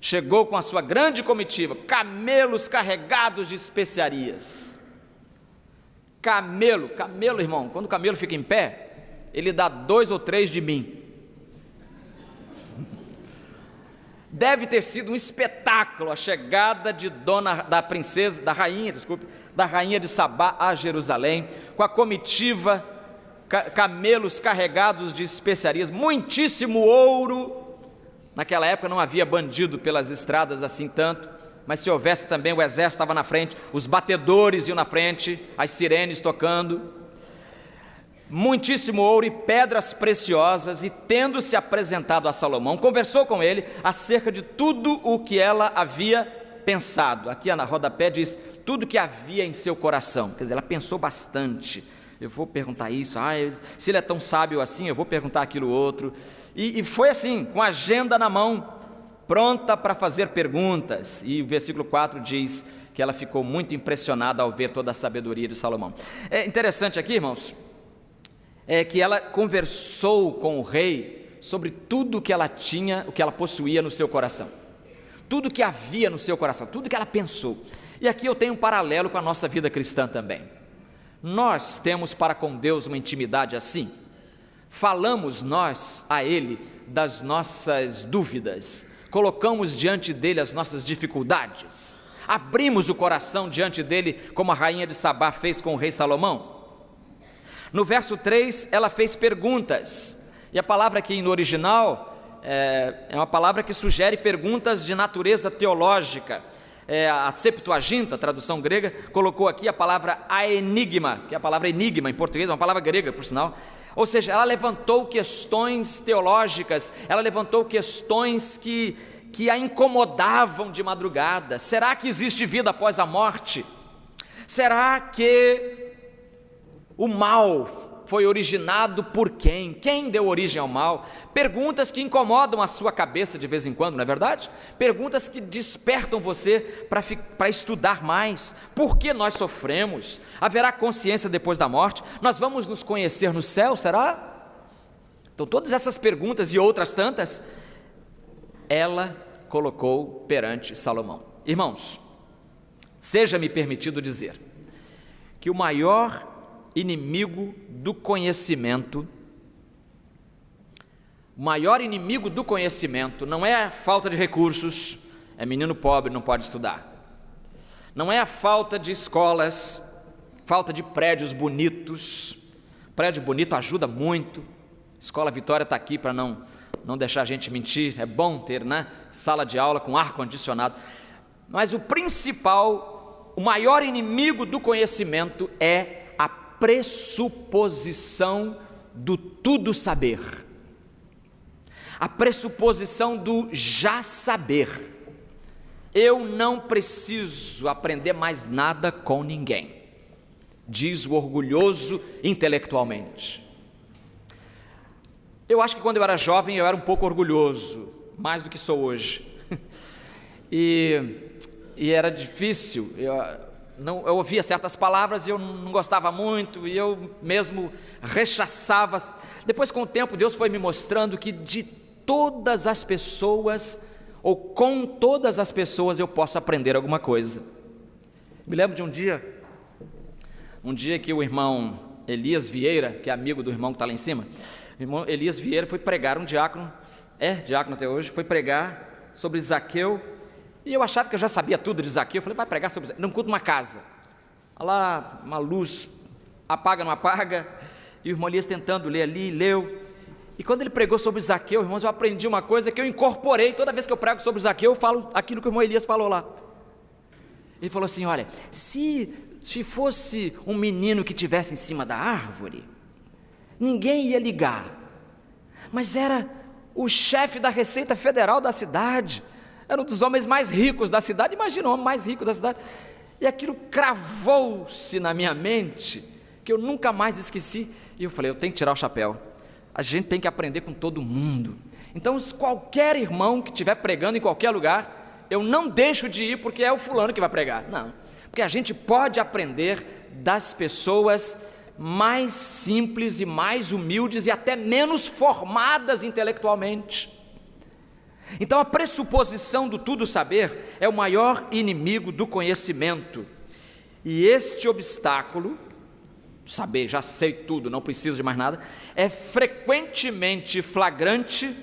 Chegou com a sua grande comitiva, camelos carregados de especiarias. Camelo, irmão, quando o camelo fica em pé, ele dá 2 ou 3 de mim. Deve ter sido um espetáculo a chegada da rainha de Sabá a Jerusalém, com a comitiva, camelos carregados de especiarias, muitíssimo ouro. Naquela época não havia bandido pelas estradas assim tanto, mas se houvesse também, o exército estava na frente, os batedores iam na frente, as sirenes tocando. Muitíssimo ouro e pedras preciosas, e tendo se apresentado a Salomão, conversou com ele acerca de tudo o que ela havia pensado. Aqui na rodapé diz, tudo que havia em seu coração. Quer dizer, ela pensou bastante. Eu vou perguntar isso, se ele é tão sábio assim, eu vou perguntar aquilo outro. E foi assim, com a agenda na mão, pronta para fazer perguntas. E o versículo 4 diz que ela ficou muito impressionada ao ver toda a sabedoria de Salomão. É interessante aqui, irmãos, que ela conversou com o rei sobre tudo o que ela tinha, o que ela possuía no seu coração, tudo que havia no seu coração, tudo que ela pensou. E aqui eu tenho um paralelo com a nossa vida cristã também. Nós temos para com Deus uma intimidade assim? Falamos nós a Ele das nossas dúvidas, colocamos diante dEle as nossas dificuldades, abrimos o coração diante dEle como a rainha de Sabá fez com o rei Salomão? No verso 3, ela fez perguntas, e a palavra aqui no original é uma palavra que sugere perguntas de natureza teológica. A Septuaginta, a tradução grega, colocou aqui a palavra aenigma, que é a palavra enigma em português, é uma palavra grega, por sinal. Ou seja, ela levantou questões teológicas, ela levantou questões que a incomodavam de madrugada. Será que existe vida após a morte? Será que o mal foi originado por quem? Quem deu origem ao mal? Perguntas que incomodam a sua cabeça de vez em quando, não é verdade? Perguntas que despertam você para estudar mais. Por que nós sofremos? Haverá consciência depois da morte? Nós vamos nos conhecer no céu, será? Então todas essas perguntas e outras tantas, ela colocou perante Salomão. Irmãos, seja-me permitido dizer que o maior inimigo do conhecimento, não é a falta de recursos, é menino pobre, não pode estudar. Não é a falta de escolas, falta de prédios bonitos. Prédio bonito ajuda muito. Escola Vitória está aqui para não deixar a gente mentir. É bom ter, né? Sala de aula com ar-condicionado. Mas o principal, o maior inimigo do conhecimento é a pressuposição do tudo saber, a pressuposição do já saber. Eu não preciso aprender mais nada com ninguém, diz o orgulhoso intelectualmente. Eu acho que quando eu era jovem eu era um pouco orgulhoso, mais do que sou hoje, e era difícil. Eu ouvia certas palavras e eu não gostava muito, e eu mesmo rechaçava. Depois, com o tempo, Deus foi me mostrando que de todas as pessoas, ou com todas as pessoas, eu posso aprender alguma coisa. Me lembro de um dia que o irmão Elias Vieira, que é amigo do irmão que está lá em cima, o irmão Elias Vieira foi pregar, um diácono, diácono até hoje, foi pregar sobre Zaqueu. E eu achava que eu já sabia tudo de Zaqueu. Eu falei, vai pregar sobre Zaqueu. Não culto uma casa. Olha lá, uma luz, apaga, não apaga. E o irmão Elias tentando ler ali, leu. E quando ele pregou sobre Zaqueu, irmãos, eu aprendi uma coisa que eu incorporei. Toda vez que eu prego sobre Zaqueu, eu falo aquilo que o irmão Elias falou lá. Ele falou assim, olha, se fosse um menino que estivesse em cima da árvore, ninguém ia ligar. Mas era o chefe da Receita Federal da cidade. Era um dos homens mais ricos da cidade. Imagina o homem mais rico da cidade. E aquilo cravou-se na minha mente, que eu nunca mais esqueci. E eu falei, eu tenho que tirar o chapéu. A gente tem que aprender com todo mundo. Então, qualquer irmão que estiver pregando em qualquer lugar, eu não deixo de ir porque é o fulano que vai pregar. Não, porque a gente pode aprender das pessoas mais simples e mais humildes e até menos formadas intelectualmente. Então a pressuposição do tudo saber é o maior inimigo do conhecimento. E este obstáculo, saber, já sei tudo, não preciso de mais nada, é frequentemente flagrante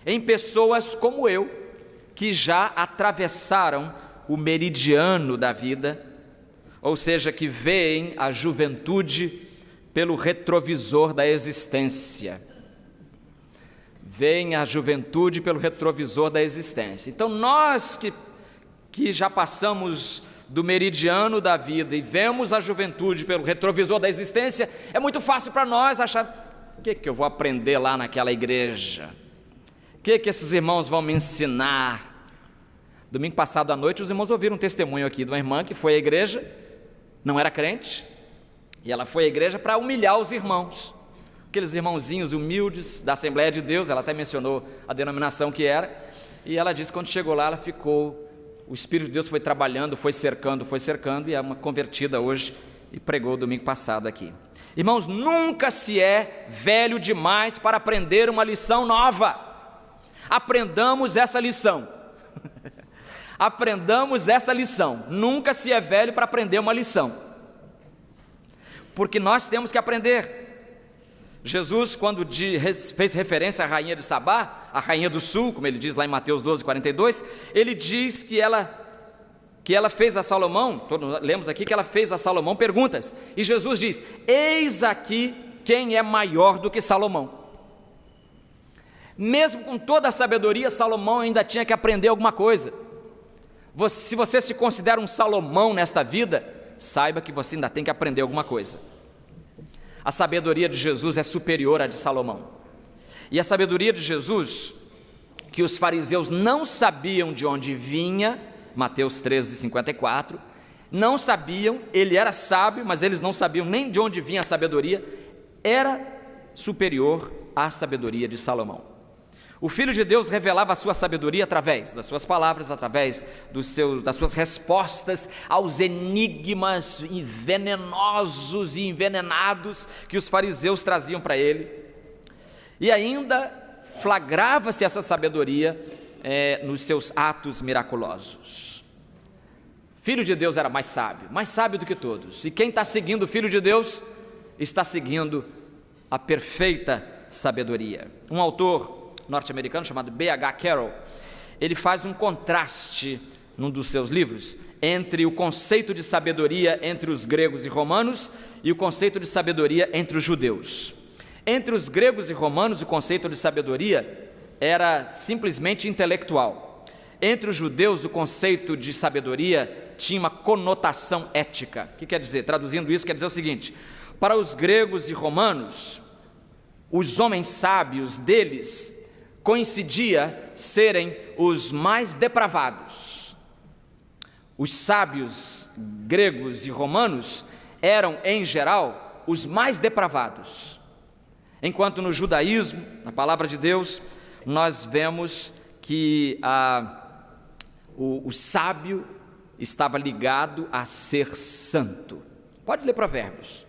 em pessoas como eu, que já atravessaram o meridiano da vida, ou seja, que veem a juventude pelo retrovisor da existência. Veem a juventude pelo retrovisor da existência. Então nós que já passamos do meridiano da vida e vemos a juventude pelo retrovisor da existência, é muito fácil para nós achar, o que eu vou aprender lá naquela igreja? O que esses irmãos vão me ensinar? Domingo passado à noite os irmãos ouviram um testemunho aqui de uma irmã que foi à igreja, não era crente, e ela foi à igreja para humilhar os irmãos, aqueles irmãozinhos humildes da Assembleia de Deus. Ela até mencionou a denominação que era, e ela disse que quando chegou lá, ela ficou, o Espírito de Deus foi trabalhando, foi cercando, e é uma convertida hoje, e pregou domingo passado aqui. Irmãos, nunca se é velho demais para aprender uma lição nova. Aprendamos essa lição. Aprendamos essa lição. Nunca se é velho para aprender uma lição, porque nós temos que aprender. Jesus, quando fez referência à rainha de Sabá, a rainha do sul, como ele diz lá em Mateus 12:42, ele diz que ela fez a Salomão, todos lemos aqui que ela fez a Salomão perguntas, e Jesus diz, eis aqui quem é maior do que Salomão. Mesmo com toda a sabedoria, Salomão ainda tinha que aprender alguma coisa. Se você se considera um Salomão nesta vida, saiba que você ainda tem que aprender alguma coisa. A sabedoria de Jesus é superior à de Salomão. E a sabedoria de Jesus, que os fariseus não sabiam de onde vinha, Mateus 13:54, não sabiam, ele era sábio, mas eles não sabiam nem de onde vinha a sabedoria, era superior à sabedoria de Salomão. O Filho de Deus revelava a sua sabedoria através das suas palavras, através das suas respostas aos enigmas venenosos e envenenados que os fariseus traziam para ele. E ainda flagrava-se essa sabedoria nos seus atos miraculosos. Filho de Deus era mais sábio do que todos. E quem está seguindo o Filho de Deus está seguindo a perfeita sabedoria. Um autor norte-americano chamado B.H. Carroll, ele faz um contraste num dos seus livros entre o conceito de sabedoria entre os gregos e romanos e o conceito de sabedoria entre os judeus. Entre os gregos e romanos, o conceito de sabedoria era simplesmente intelectual. Entre os judeus, o conceito de sabedoria tinha uma conotação ética. O que quer dizer? Traduzindo isso, quer dizer o seguinte: para os gregos e romanos, os homens sábios deles coincidia serem os mais depravados. Os sábios gregos e romanos eram, em geral, os mais depravados. Enquanto no judaísmo, na palavra de Deus, nós vemos que o sábio estava ligado a ser santo. Pode ler Provérbios.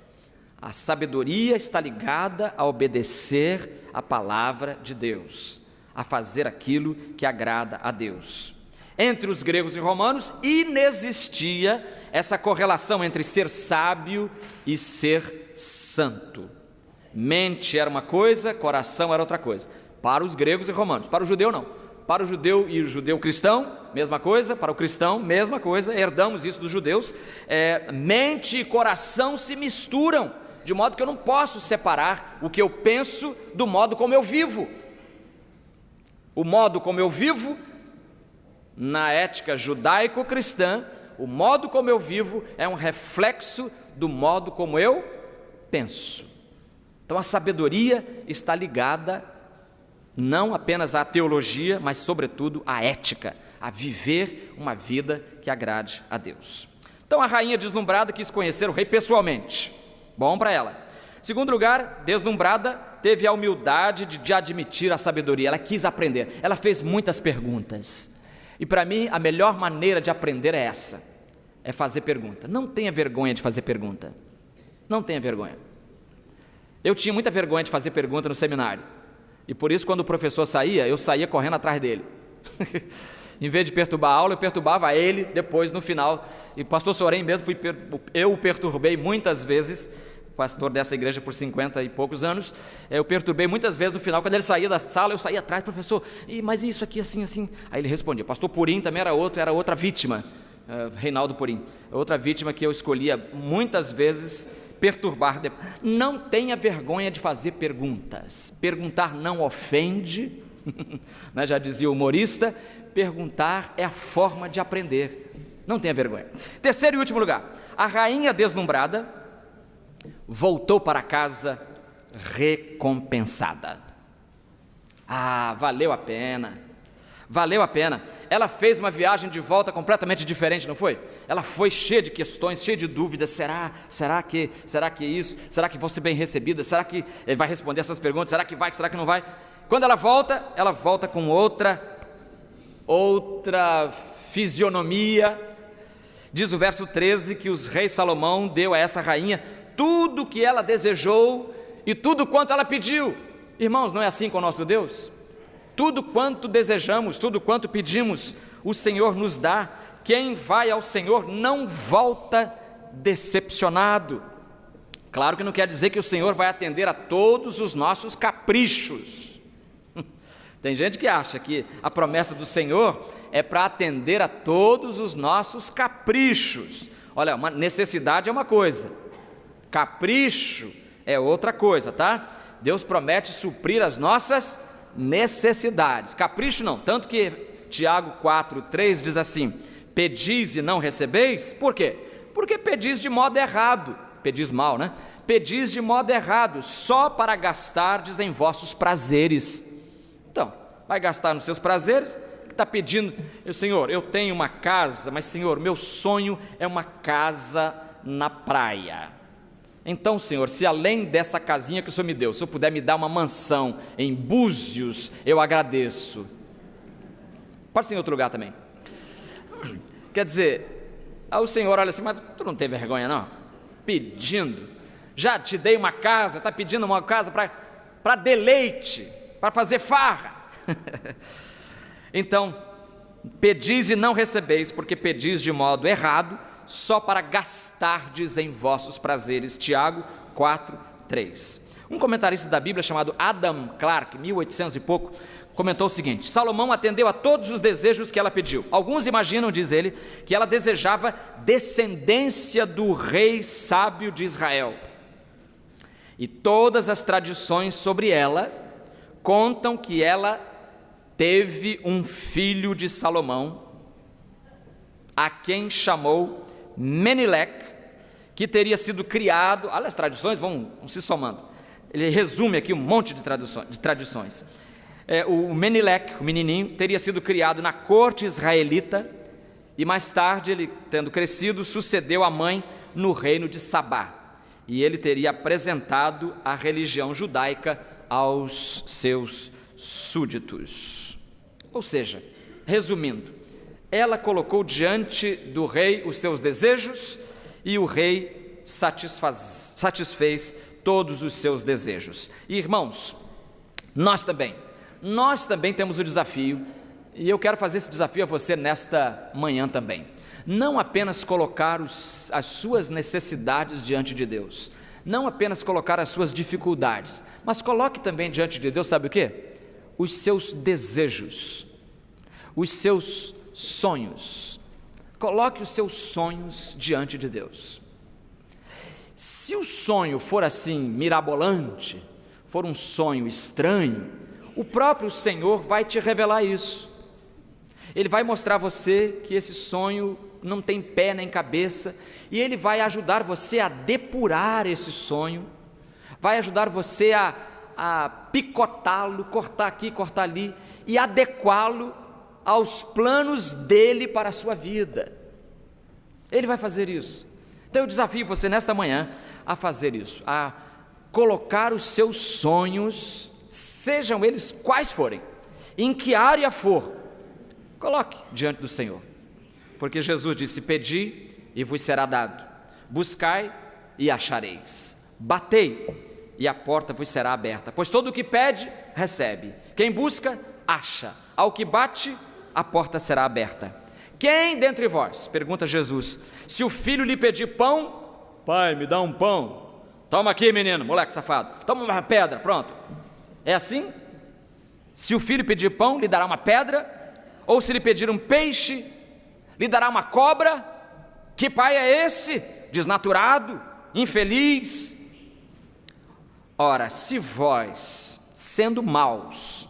A sabedoria está ligada a obedecer a palavra de Deus, a fazer aquilo que agrada a Deus. Entre os gregos e romanos inexistia essa correlação entre ser sábio e ser santo. Mente era uma coisa, coração era outra coisa. Para os gregos e romanos. Para o judeu não. Para o judeu e o judeu cristão, mesma coisa. Para o cristão, mesma coisa. Herdamos isso dos judeus. Mente e coração se misturam, de modo que eu não posso separar o que eu penso do modo como eu vivo. O modo como eu vivo, na ética judaico-cristã, o modo como eu vivo é um reflexo do modo como eu penso. Então a sabedoria está ligada não apenas à teologia, mas sobretudo à ética, a viver uma vida que agrade a Deus. Então a rainha deslumbrada quis conhecer o rei pessoalmente. Bom para ela. Segundo lugar, deslumbrada, teve a humildade de admitir a sabedoria. Ela quis aprender, ela fez muitas perguntas. E para mim, a melhor maneira de aprender é essa, é fazer pergunta. Não tenha vergonha de fazer pergunta. Não tenha vergonha. Eu tinha muita vergonha de fazer pergunta no seminário. E por isso, quando o professor saía, eu saía correndo atrás dele. Em vez de perturbar a aula, eu perturbava ele depois, no final. E o pastor Sorém mesmo, eu o perturbei muitas vezes, pastor dessa igreja por 50 e poucos anos, eu perturbei muitas vezes no final, quando ele saía da sala, eu saía atrás, professor, mas isso aqui assim, assim. Aí ele respondia. Pastor Purim também era outra vítima, Reinaldo Purim, outra vítima que eu escolhia muitas vezes perturbar. Não tenha vergonha de fazer perguntas. Perguntar não ofende, né? Já dizia o humorista, perguntar é a forma de aprender. Não tenha vergonha. Terceiro e último lugar, a rainha deslumbrada voltou para casa recompensada. Valeu a pena. Valeu a pena. Ela fez uma viagem de volta completamente diferente, não foi? Ela foi cheia de questões, cheia de dúvidas. Será que isso? Será que vou ser bem recebida? Será que ele vai responder essas perguntas? Será que vai? Será que não vai? Quando ela volta com outra fisionomia. Diz o verso 13 que o rei Salomão deu a essa rainha tudo o que ela desejou e tudo quanto ela pediu. Irmãos, não é assim com o nosso Deus? Tudo quanto desejamos, tudo quanto pedimos, o Senhor nos dá. Quem vai ao Senhor não volta decepcionado. Claro que não quer dizer que o Senhor vai atender a todos os nossos caprichos. Tem gente que acha que a promessa do Senhor é para atender a todos os nossos caprichos. Olha, uma necessidade é uma coisa, capricho é outra coisa, tá? Deus promete suprir as nossas necessidades. Capricho não, tanto que Tiago 4:3 diz assim: pedis e não recebeis. Por quê? Porque pedis de modo errado, pedis mal, né? Pedis de modo errado, só para gastardes em vossos prazeres. Então, vai gastar nos seus prazeres, está pedindo, Senhor, eu tenho uma casa, mas Senhor, meu sonho é uma casa na praia. Então, Senhor, se além dessa casinha que o Senhor me deu, se eu puder me dar uma mansão em Búzios, eu agradeço. Pode ser em outro lugar também. Quer dizer, aí o Senhor olha assim, mas tu não tem vergonha não? Pedindo, já te dei uma casa, está pedindo uma casa para deleite, para fazer farra. Então, pedis e não recebeis, porque pedis de modo errado, só para gastardes em vossos prazeres. Tiago 4:3. Um comentarista da Bíblia chamado Adam Clarke, 1800 e pouco, comentou o seguinte: Salomão atendeu a todos os desejos que ela pediu. Alguns imaginam, diz ele, que ela desejava descendência do rei sábio de Israel. E todas as tradições sobre ela contam que ela teve um filho de Salomão, a quem chamou Menileque, que teria sido criado, olha, as tradições vão se somando, ele resume aqui um monte de tradições. O Menileque, o menininho, teria sido criado na corte israelita, e mais tarde, ele tendo crescido, sucedeu a mãe no reino de Sabá, e ele teria apresentado a religião judaica aos seus súditos. Ou seja, resumindo, ela colocou diante do rei os seus desejos e o rei satisfez todos os seus desejos. E, irmãos, nós também temos o desafio, e eu quero fazer esse desafio a você nesta manhã também. Não apenas colocar as suas necessidades diante de Deus, não apenas colocar as suas dificuldades, mas coloque também diante de Deus, sabe o quê? Os seus desejos, os seus sonhos. Coloque os seus sonhos diante de Deus. Se o sonho for assim mirabolante, for um sonho estranho, o próprio Senhor vai te revelar isso. Ele vai mostrar a você que esse sonho não tem pé nem cabeça, e Ele vai ajudar você a depurar esse sonho, vai ajudar você a picotá-lo, cortar aqui, cortar ali, e adequá-lo aos planos dEle para a sua vida. Ele vai fazer isso. Então eu desafio você nesta manhã a fazer isso, a colocar os seus sonhos, sejam eles quais forem, em que área for, coloque diante do Senhor, porque Jesus disse: pedi e vos será dado, buscai e achareis, batei e a porta vos será aberta, pois todo o que pede, recebe, quem busca, acha, ao que bate, a porta será aberta. Quem dentre vós, pergunta Jesus, se o filho lhe pedir pão, pai, me dá um pão, toma aqui menino, moleque safado, toma uma pedra, pronto, é assim? Se o filho pedir pão, lhe dará uma pedra, ou se lhe pedir um peixe, lhe dará uma cobra? Que pai é esse? Desnaturado, infeliz? Ora, se vós, sendo maus,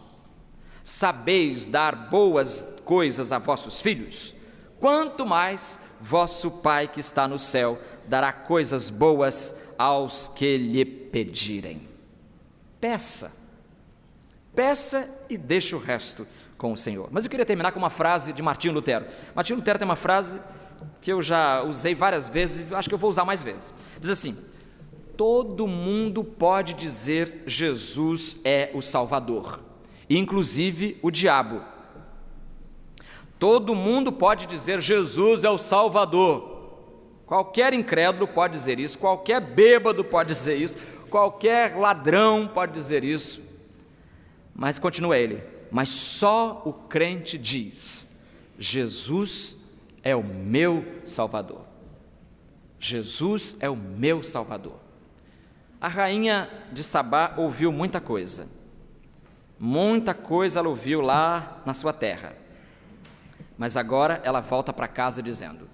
sabeis dar boas coisas a vossos filhos, quanto mais vosso Pai que está no céu dará coisas boas aos que lhe pedirem. Peça e deixa o resto com o Senhor. Mas eu queria terminar com uma frase de Martinho Lutero. Martinho Lutero tem uma frase que eu já usei várias vezes, acho que eu vou usar mais vezes. Diz assim: todo mundo pode dizer Jesus é o Salvador, inclusive o diabo. Todo mundo pode dizer Jesus é o Salvador. Qualquer incrédulo pode dizer isso, qualquer bêbado pode dizer isso, qualquer ladrão pode dizer isso. Mas continua ele: mas só o crente diz: Jesus é o meu Salvador. Jesus é o meu Salvador. A rainha de Sabá ouviu muita coisa ela ouviu lá na sua terra, mas agora ela volta para casa dizendo: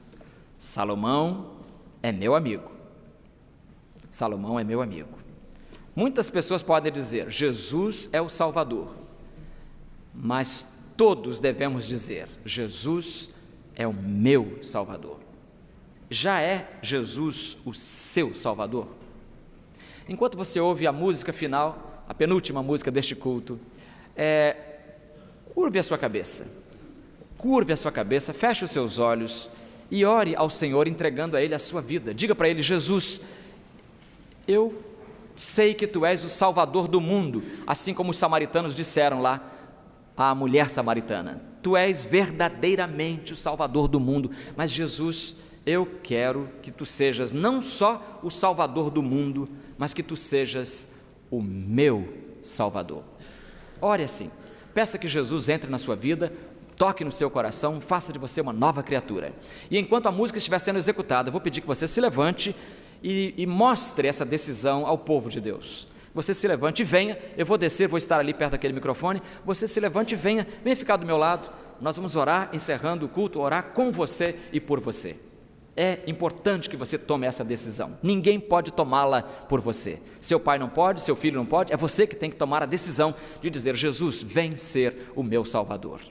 Salomão é meu amigo. Salomão é meu amigo. Muitas pessoas podem dizer, Jesus é o Salvador, mas todos devemos dizer, Jesus é o meu Salvador. Já é Jesus o seu Salvador? Enquanto você ouve a música final, a penúltima música deste culto, curve a sua cabeça, feche os seus olhos e ore ao Senhor, entregando a Ele a sua vida. Diga para Ele, Jesus, eu sei que Tu és o Salvador do mundo, assim como os samaritanos disseram lá à mulher samaritana. Tu és verdadeiramente o Salvador do mundo, mas Jesus, eu quero que Tu sejas não só o Salvador do mundo, mas que Tu sejas o meu Salvador. Ore assim, peça que Jesus entre na sua vida, toque no seu coração, faça de você uma nova criatura. E enquanto a música estiver sendo executada, eu vou pedir que você se levante e mostre essa decisão ao povo de Deus. Você se levante e venha, eu vou descer, vou estar ali perto daquele microfone, você se levante e venha ficar do meu lado, nós vamos orar, encerrando o culto, orar com você e por você. É importante que você tome essa decisão, ninguém pode tomá-la por você, seu pai não pode, seu filho não pode, é você que tem que tomar a decisão de dizer, Jesus, vem ser o meu Salvador.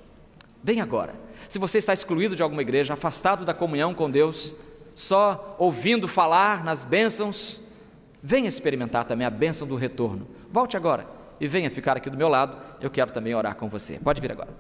Vem agora. Se você está excluído de alguma igreja, afastado da comunhão com Deus, só ouvindo falar nas bênçãos, venha experimentar também a bênção do retorno. Volte agora e venha ficar aqui do meu lado, eu quero também orar com você. Pode vir agora.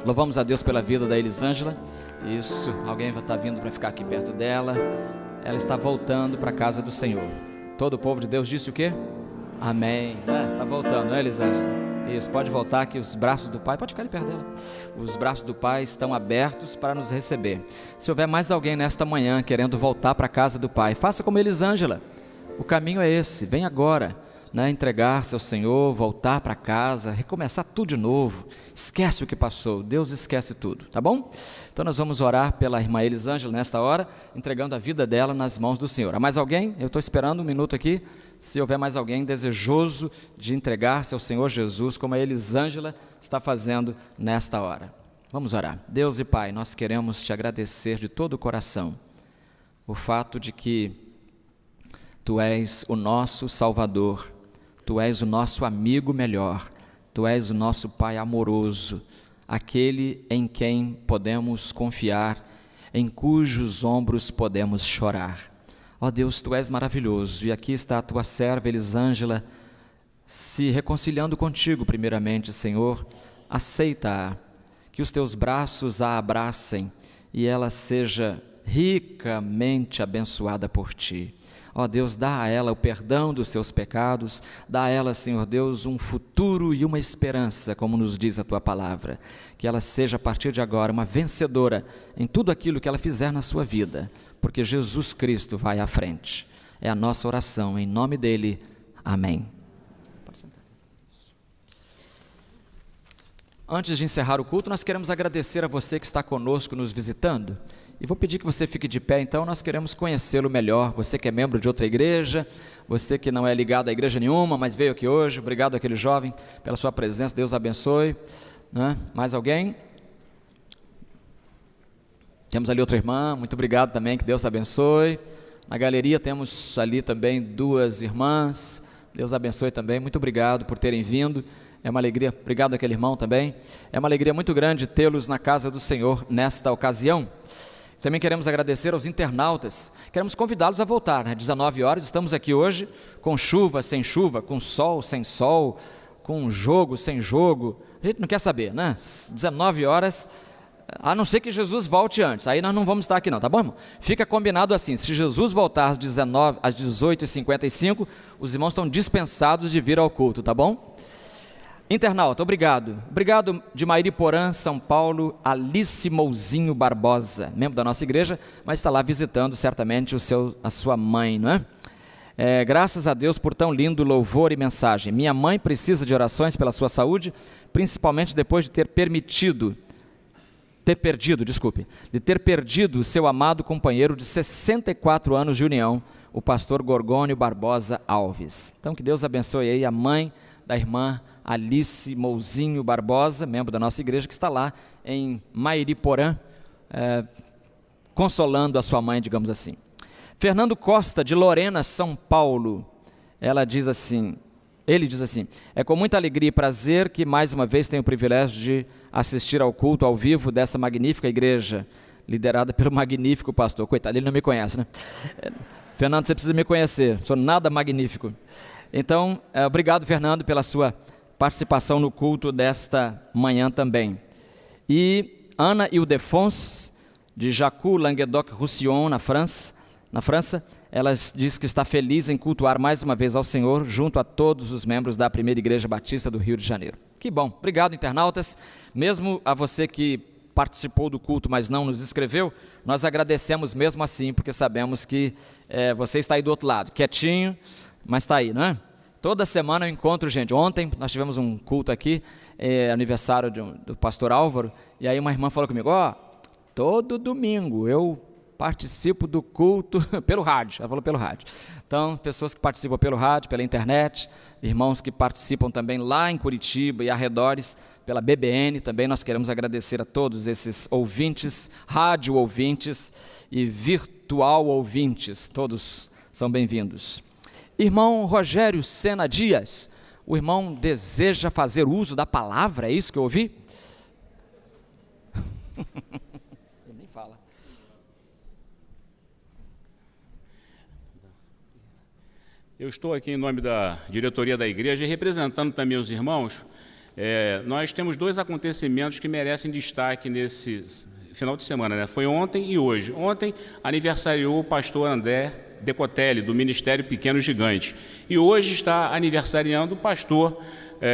Louvamos a Deus pela vida da Elisângela. Isso, alguém vai estar vindo para ficar aqui perto dela. Ela está voltando para a casa do Senhor. Todo o povo de Deus disse o quê? Amém. Está voltando, né, Elisângela? Isso, pode voltar que os braços do Pai, pode ficar ali perto dela. Os braços do Pai estão abertos para nos receber. Se houver mais alguém nesta manhã querendo voltar para a casa do Pai, faça como Elisângela. O caminho é esse, vem agora. né, entregar-se ao Senhor, voltar para casa, recomeçar tudo de novo. Esquece o que passou, Deus esquece tudo, tá bom? Então nós vamos orar pela irmã Elisângela nesta hora, entregando a vida dela nas mãos do Senhor. Há mais alguém? Eu estou esperando um minuto aqui, se houver mais alguém desejoso de entregar-se ao Senhor Jesus, como a Elisângela está fazendo nesta hora. Vamos orar. Deus e Pai, nós queremos te agradecer de todo o coração o fato de que Tu és o nosso Salvador, Tu és o nosso amigo melhor, Tu és o nosso Pai amoroso, aquele em quem podemos confiar, em cujos ombros podemos chorar. Ó Deus, Tu és maravilhoso, e aqui está a Tua serva Elisângela se reconciliando contigo primeiramente, Senhor. Aceita-a, que os Teus braços a abracem e ela seja ricamente abençoada por Ti. Ó Deus, dá a ela o perdão dos seus pecados, dá a ela, Senhor Deus, um futuro e uma esperança, como nos diz a Tua palavra, que ela seja a partir de agora uma vencedora em tudo aquilo que ela fizer na sua vida, porque Jesus Cristo vai à frente. É a nossa oração, em nome dEle, amém. Antes de encerrar o culto, nós queremos agradecer a você que está conosco nos visitando. E vou pedir que você fique de pé, então nós queremos conhecê-lo melhor. Você que é membro de outra igreja, você que não é ligado a igreja nenhuma, mas veio aqui hoje, obrigado àquele jovem pela sua presença, Deus abençoe. Mais alguém? Temos ali outra irmã, muito obrigado também, que Deus abençoe. Na galeria temos ali também duas irmãs, Deus abençoe também, muito obrigado por terem vindo. É uma alegria, obrigado àquele irmão também. É uma alegria muito grande tê-los na casa do Senhor nesta ocasião. Também queremos agradecer aos internautas, queremos convidá-los a voltar, né? 19 horas, estamos aqui hoje, com chuva, sem chuva, com sol, sem sol, com jogo, sem jogo, a gente não quer saber, né? 19 horas, a não ser que Jesus volte antes, aí nós não vamos estar aqui não, tá bom, irmão? Fica combinado assim, se Jesus voltar às 18h55, os irmãos estão dispensados de vir ao culto, tá bom? Internauta, obrigado. Obrigado de Mairiporã, São Paulo, Alice Mouzinho Barbosa, membro da nossa igreja, mas está lá visitando certamente a sua mãe, não é? Graças a Deus por tão lindo louvor e mensagem. Minha mãe precisa de orações pela sua saúde, principalmente depois de ter perdido o seu amado companheiro de 64 anos de união, o pastor Gorgônio Barbosa Alves. Então que Deus abençoe aí a mãe da irmã Alice Mouzinho Barbosa, membro da nossa igreja, que está lá em Mairiporã, consolando a sua mãe, digamos assim. Fernando Costa, de Lorena, São Paulo, ele diz assim, é com muita alegria e prazer que mais uma vez tenho o privilégio de assistir ao culto ao vivo dessa magnífica igreja, liderada pelo magnífico pastor. Coitado, ele não me conhece, né? Fernando, você precisa me conhecer, sou nada magnífico. Então, obrigado, Fernando, pela sua participação no culto desta manhã também. E Ana Ildefonse, de Jacu, Languedoc-Roussillon, na França, ela diz que está feliz em cultuar mais uma vez ao Senhor, junto a todos os membros da Primeira Igreja Batista do Rio de Janeiro. Que bom, obrigado, internautas. Mesmo a você que participou do culto, mas não nos escreveu, nós agradecemos mesmo assim, porque sabemos que você está aí do outro lado, quietinho, mas está aí, não é? Toda semana eu encontro gente. Ontem nós tivemos um culto aqui, aniversário do pastor Álvaro, e aí uma irmã falou comigo, todo domingo eu participo do culto pelo rádio. Ela falou pelo rádio. Então, pessoas que participam pelo rádio, pela internet, irmãos que participam também lá em Curitiba e arredores, pela BBN, também nós queremos agradecer a todos esses ouvintes, rádio ouvintes e virtual ouvintes, todos são bem-vindos. Irmão Rogério Sena Dias, o irmão deseja fazer uso da palavra, é isso que eu ouvi? Ele nem fala. Eu estou aqui em nome da diretoria da igreja e representando também os irmãos. Nós temos dois acontecimentos que merecem destaque nesse final de semana, né? Foi ontem e hoje. Ontem aniversariou o pastor André Decotelli, do Ministério Pequeno Gigante. E hoje está aniversariando o pastor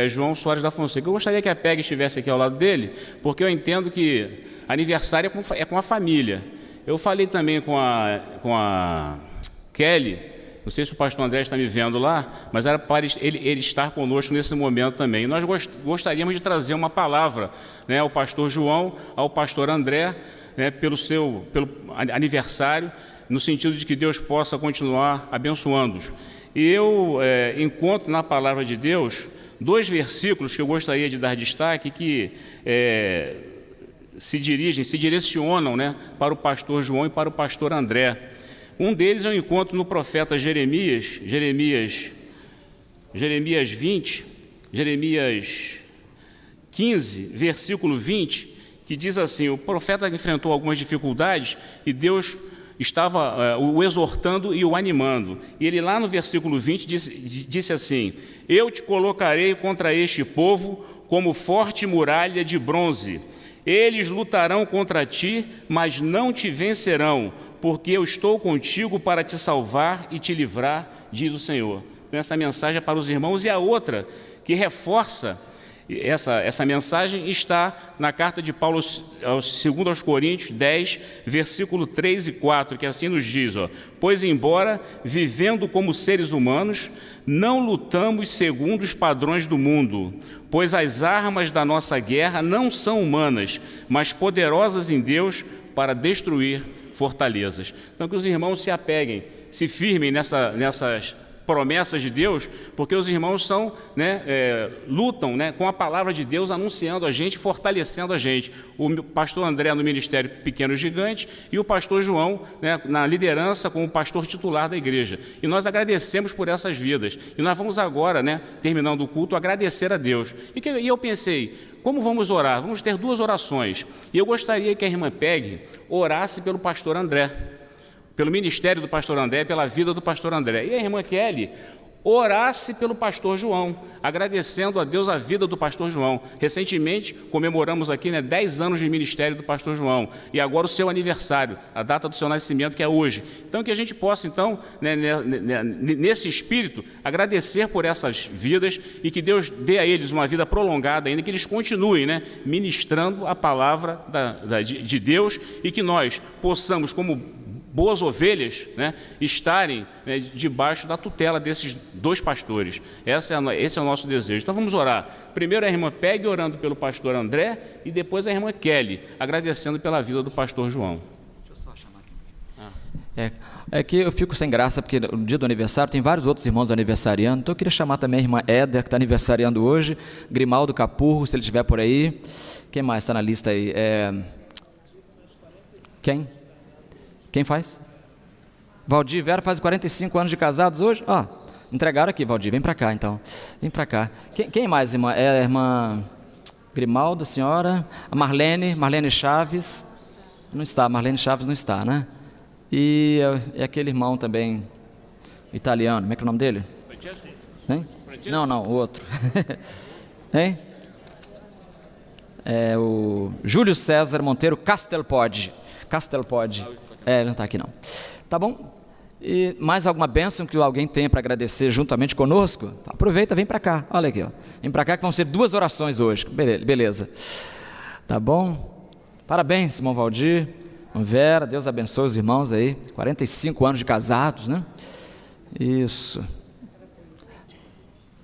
João Soares da Fonseca. Eu gostaria que a PEG estivesse aqui ao lado dele, porque eu entendo que aniversário é com a família. Eu falei também com a Kelly, não sei se o pastor André está me vendo lá, mas era para ele estar conosco nesse momento também. E nós gostaríamos de trazer uma palavra, né, ao pastor João, ao pastor André, né, pelo aniversário, no sentido de que Deus possa continuar abençoando-os. E eu encontro na palavra de Deus 2 versículos que eu gostaria de dar destaque, que se direcionam, né, para o pastor João e para o pastor André. Um deles eu encontro no profeta Jeremias 15, versículo 20, que diz assim: o profeta enfrentou algumas dificuldades e Deus estava o exortando e o animando. E ele lá no versículo 20 disse assim: eu te colocarei contra este povo como forte muralha de bronze. Eles lutarão contra ti, mas não te vencerão, porque eu estou contigo para te salvar e te livrar, diz o Senhor. Então, essa mensagem é para os irmãos. E a outra, que reforça essa mensagem, está na carta de Paulo, 2 Coríntios 10, versículo 3 e 4, que assim nos diz: pois embora vivendo como seres humanos, não lutamos segundo os padrões do mundo, pois as armas da nossa guerra não são humanas, mas poderosas em Deus para destruir fortalezas. Então, que os irmãos se apeguem, se firmem nessas promessas de Deus, porque os irmãos lutam, né, com a palavra de Deus, anunciando a gente, fortalecendo a gente. O pastor André no Ministério Pequeno Gigante e o pastor João, né, na liderança como pastor titular da igreja. E nós agradecemos por essas vidas. E nós vamos agora, né, terminando o culto, agradecer a Deus. E eu pensei, como vamos orar? Vamos ter 2 orações. E eu gostaria que a irmã Peg orasse pelo pastor André, pelo ministério do pastor André, pela vida do pastor André. E a irmã Kelly orasse pelo pastor João, agradecendo a Deus a vida do pastor João. Recentemente comemoramos aqui, né, 10 anos de ministério do pastor João, e agora o seu aniversário, a data do seu nascimento, que é hoje. Então, que a gente possa, então, né, nesse espírito, agradecer por essas vidas, e que Deus dê a eles uma vida prolongada ainda, que eles continuem, né, ministrando a palavra de Deus, e que nós possamos, como boas ovelhas, né, estarem, né, debaixo da tutela desses 2 pastores. Esse é o nosso desejo. Então vamos orar. Primeiro a irmã Peg orando pelo pastor André, e depois a irmã Kelly agradecendo pela vida do pastor João. Deixa eu só chamar aqui. É que eu fico sem graça, porque no dia do aniversário tem vários outros irmãos aniversariando, então eu queria chamar também a irmã Éder, que está aniversariando hoje, Grimaldo Capurro, se ele estiver por aí. Quem mais está na lista aí? Quem faz? Valdir e Vera fazem 45 anos de casados hoje? Entregaram aqui, Valdir, vem para cá então. Vem para cá. Quem mais, irmã? A irmã Grimaldo, a senhora. A Marlene Chaves. Não está, Marlene Chaves não está, né? E aquele irmão também, italiano, como é que é o nome dele? Francesco? Hein? Não, o outro. Hein? É o Júlio César Monteiro Castelpode. Ele não está aqui não. Tá bom? E mais alguma bênção que alguém tenha para agradecer juntamente conosco? Aproveita, vem para cá. Olha aqui, vem para cá que vão ser 2 orações hoje. Beleza. Tá bom? Parabéns, irmão Valdir, irmã Vera, Deus abençoe os irmãos aí. 45 anos de casados, né? Isso.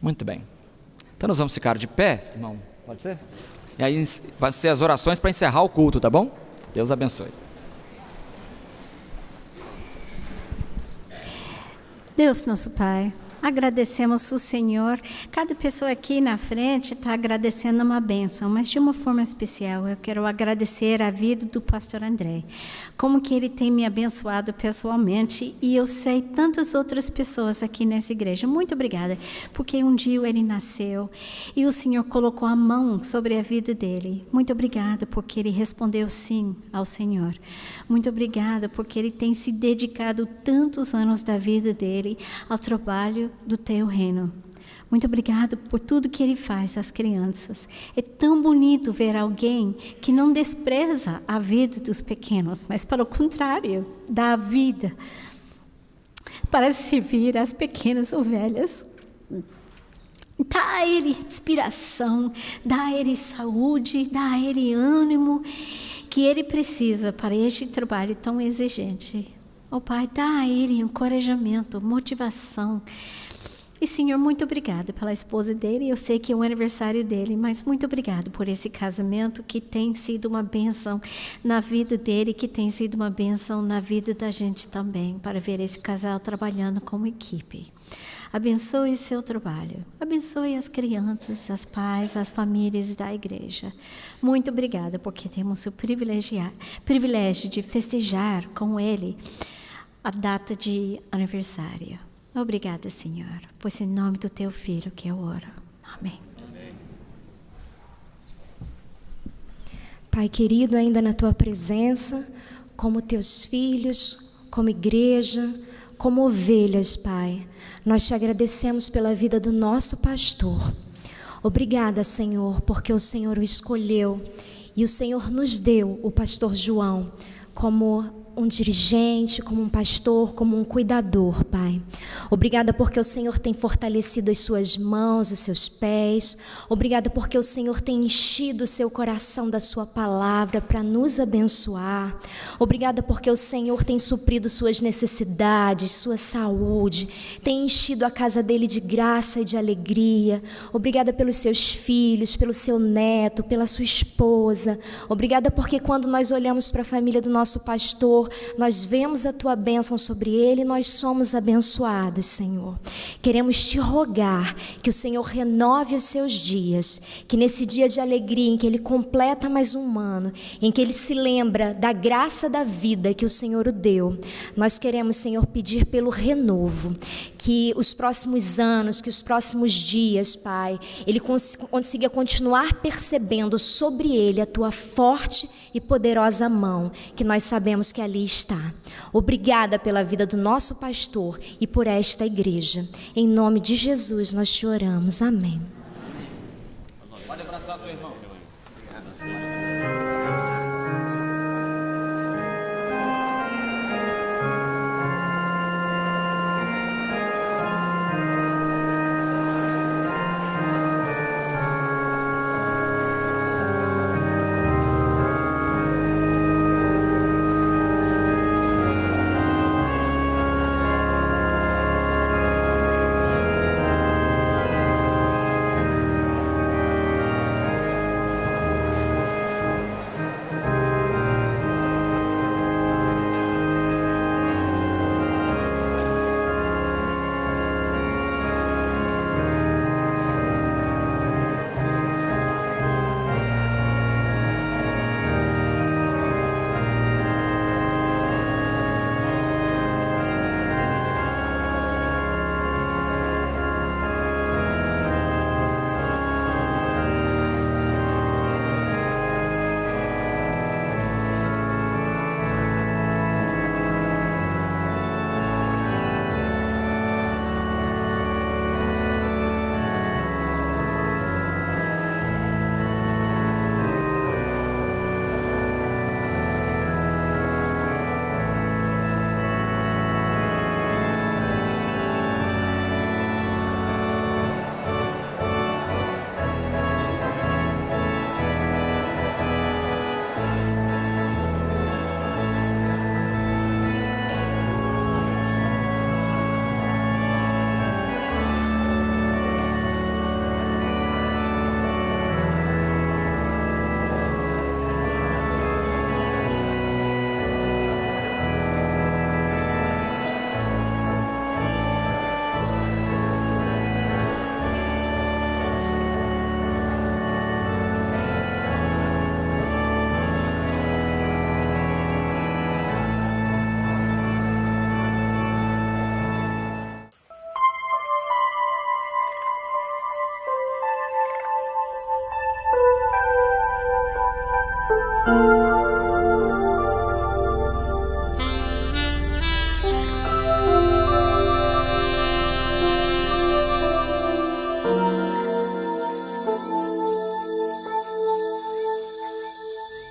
Muito bem. Então nós vamos ficar de pé, irmão. Pode ser? E aí vai ser as orações para encerrar o culto, tá bom? Deus abençoe. Deus, nosso Pai, agradecemos o Senhor. Cada pessoa aqui na frente está agradecendo uma bênção, mas de uma forma especial. Eu quero agradecer a vida do pastor André, como que ele tem me abençoado pessoalmente, e eu sei tantas outras pessoas aqui nessa igreja. Muito obrigada, porque um dia ele nasceu e o Senhor colocou a mão sobre a vida dele. Muito obrigada, porque ele respondeu sim ao Senhor. Muito obrigada, porque ele tem se dedicado tantos anos da vida dele ao trabalho do teu reino. Muito obrigado por tudo que ele faz às crianças. É tão bonito ver alguém que não despreza a vida dos pequenos, mas, pelo contrário, dá a vida para servir as pequenas ovelhas. Dá a ele inspiração, dá a ele saúde, dá a ele ânimo que ele precisa para este trabalho tão exigente. Ó Pai, dá a ele encorajamento, motivação. E, Senhor, muito obrigado pela esposa dele. Eu sei que é o aniversário dele, mas muito obrigado por esse casamento que tem sido uma bênção na vida dele, que tem sido uma bênção na vida da gente também, para ver esse casal trabalhando como equipe. Abençoe seu trabalho. Abençoe as crianças, as pais, as famílias da igreja. Muito obrigada, porque temos o privilégio de festejar com ele a data de aniversário. Obrigada, Senhor, pois em nome do teu Filho que eu oro. Amém. Pai querido, ainda na tua presença, como teus filhos, como igreja, como ovelhas, Pai, nós te agradecemos pela vida do nosso pastor. Obrigada, Senhor, porque o Senhor o escolheu e o Senhor nos deu o pastor João como um dirigente, como um pastor, como um cuidador, Pai. Obrigada porque o Senhor tem fortalecido as suas mãos, os seus pés. Obrigada porque o Senhor tem enchido o seu coração da sua palavra para nos abençoar. Obrigada porque o Senhor tem suprido suas necessidades, sua saúde, tem enchido a casa dele de graça e de alegria. Obrigada pelos seus filhos, pelo seu neto, pela sua esposa. Obrigada porque quando nós olhamos para a família do nosso pastor, nós vemos a tua bênção sobre ele e nós somos abençoados, Senhor. Queremos te rogar que o Senhor renove os seus dias, que nesse dia de alegria em que ele completa mais um ano, em que ele se lembra da graça da vida que o Senhor o deu, nós queremos, Senhor, pedir pelo renovo, que os próximos anos, que os próximos dias, Pai, ele consiga continuar percebendo sobre ele a tua forte e poderosa mão, que nós sabemos que ali está. Obrigada pela vida do nosso pastor e por esta igreja. Em nome de Jesus nós te oramos. Amém. Pode abraçar seu irmão.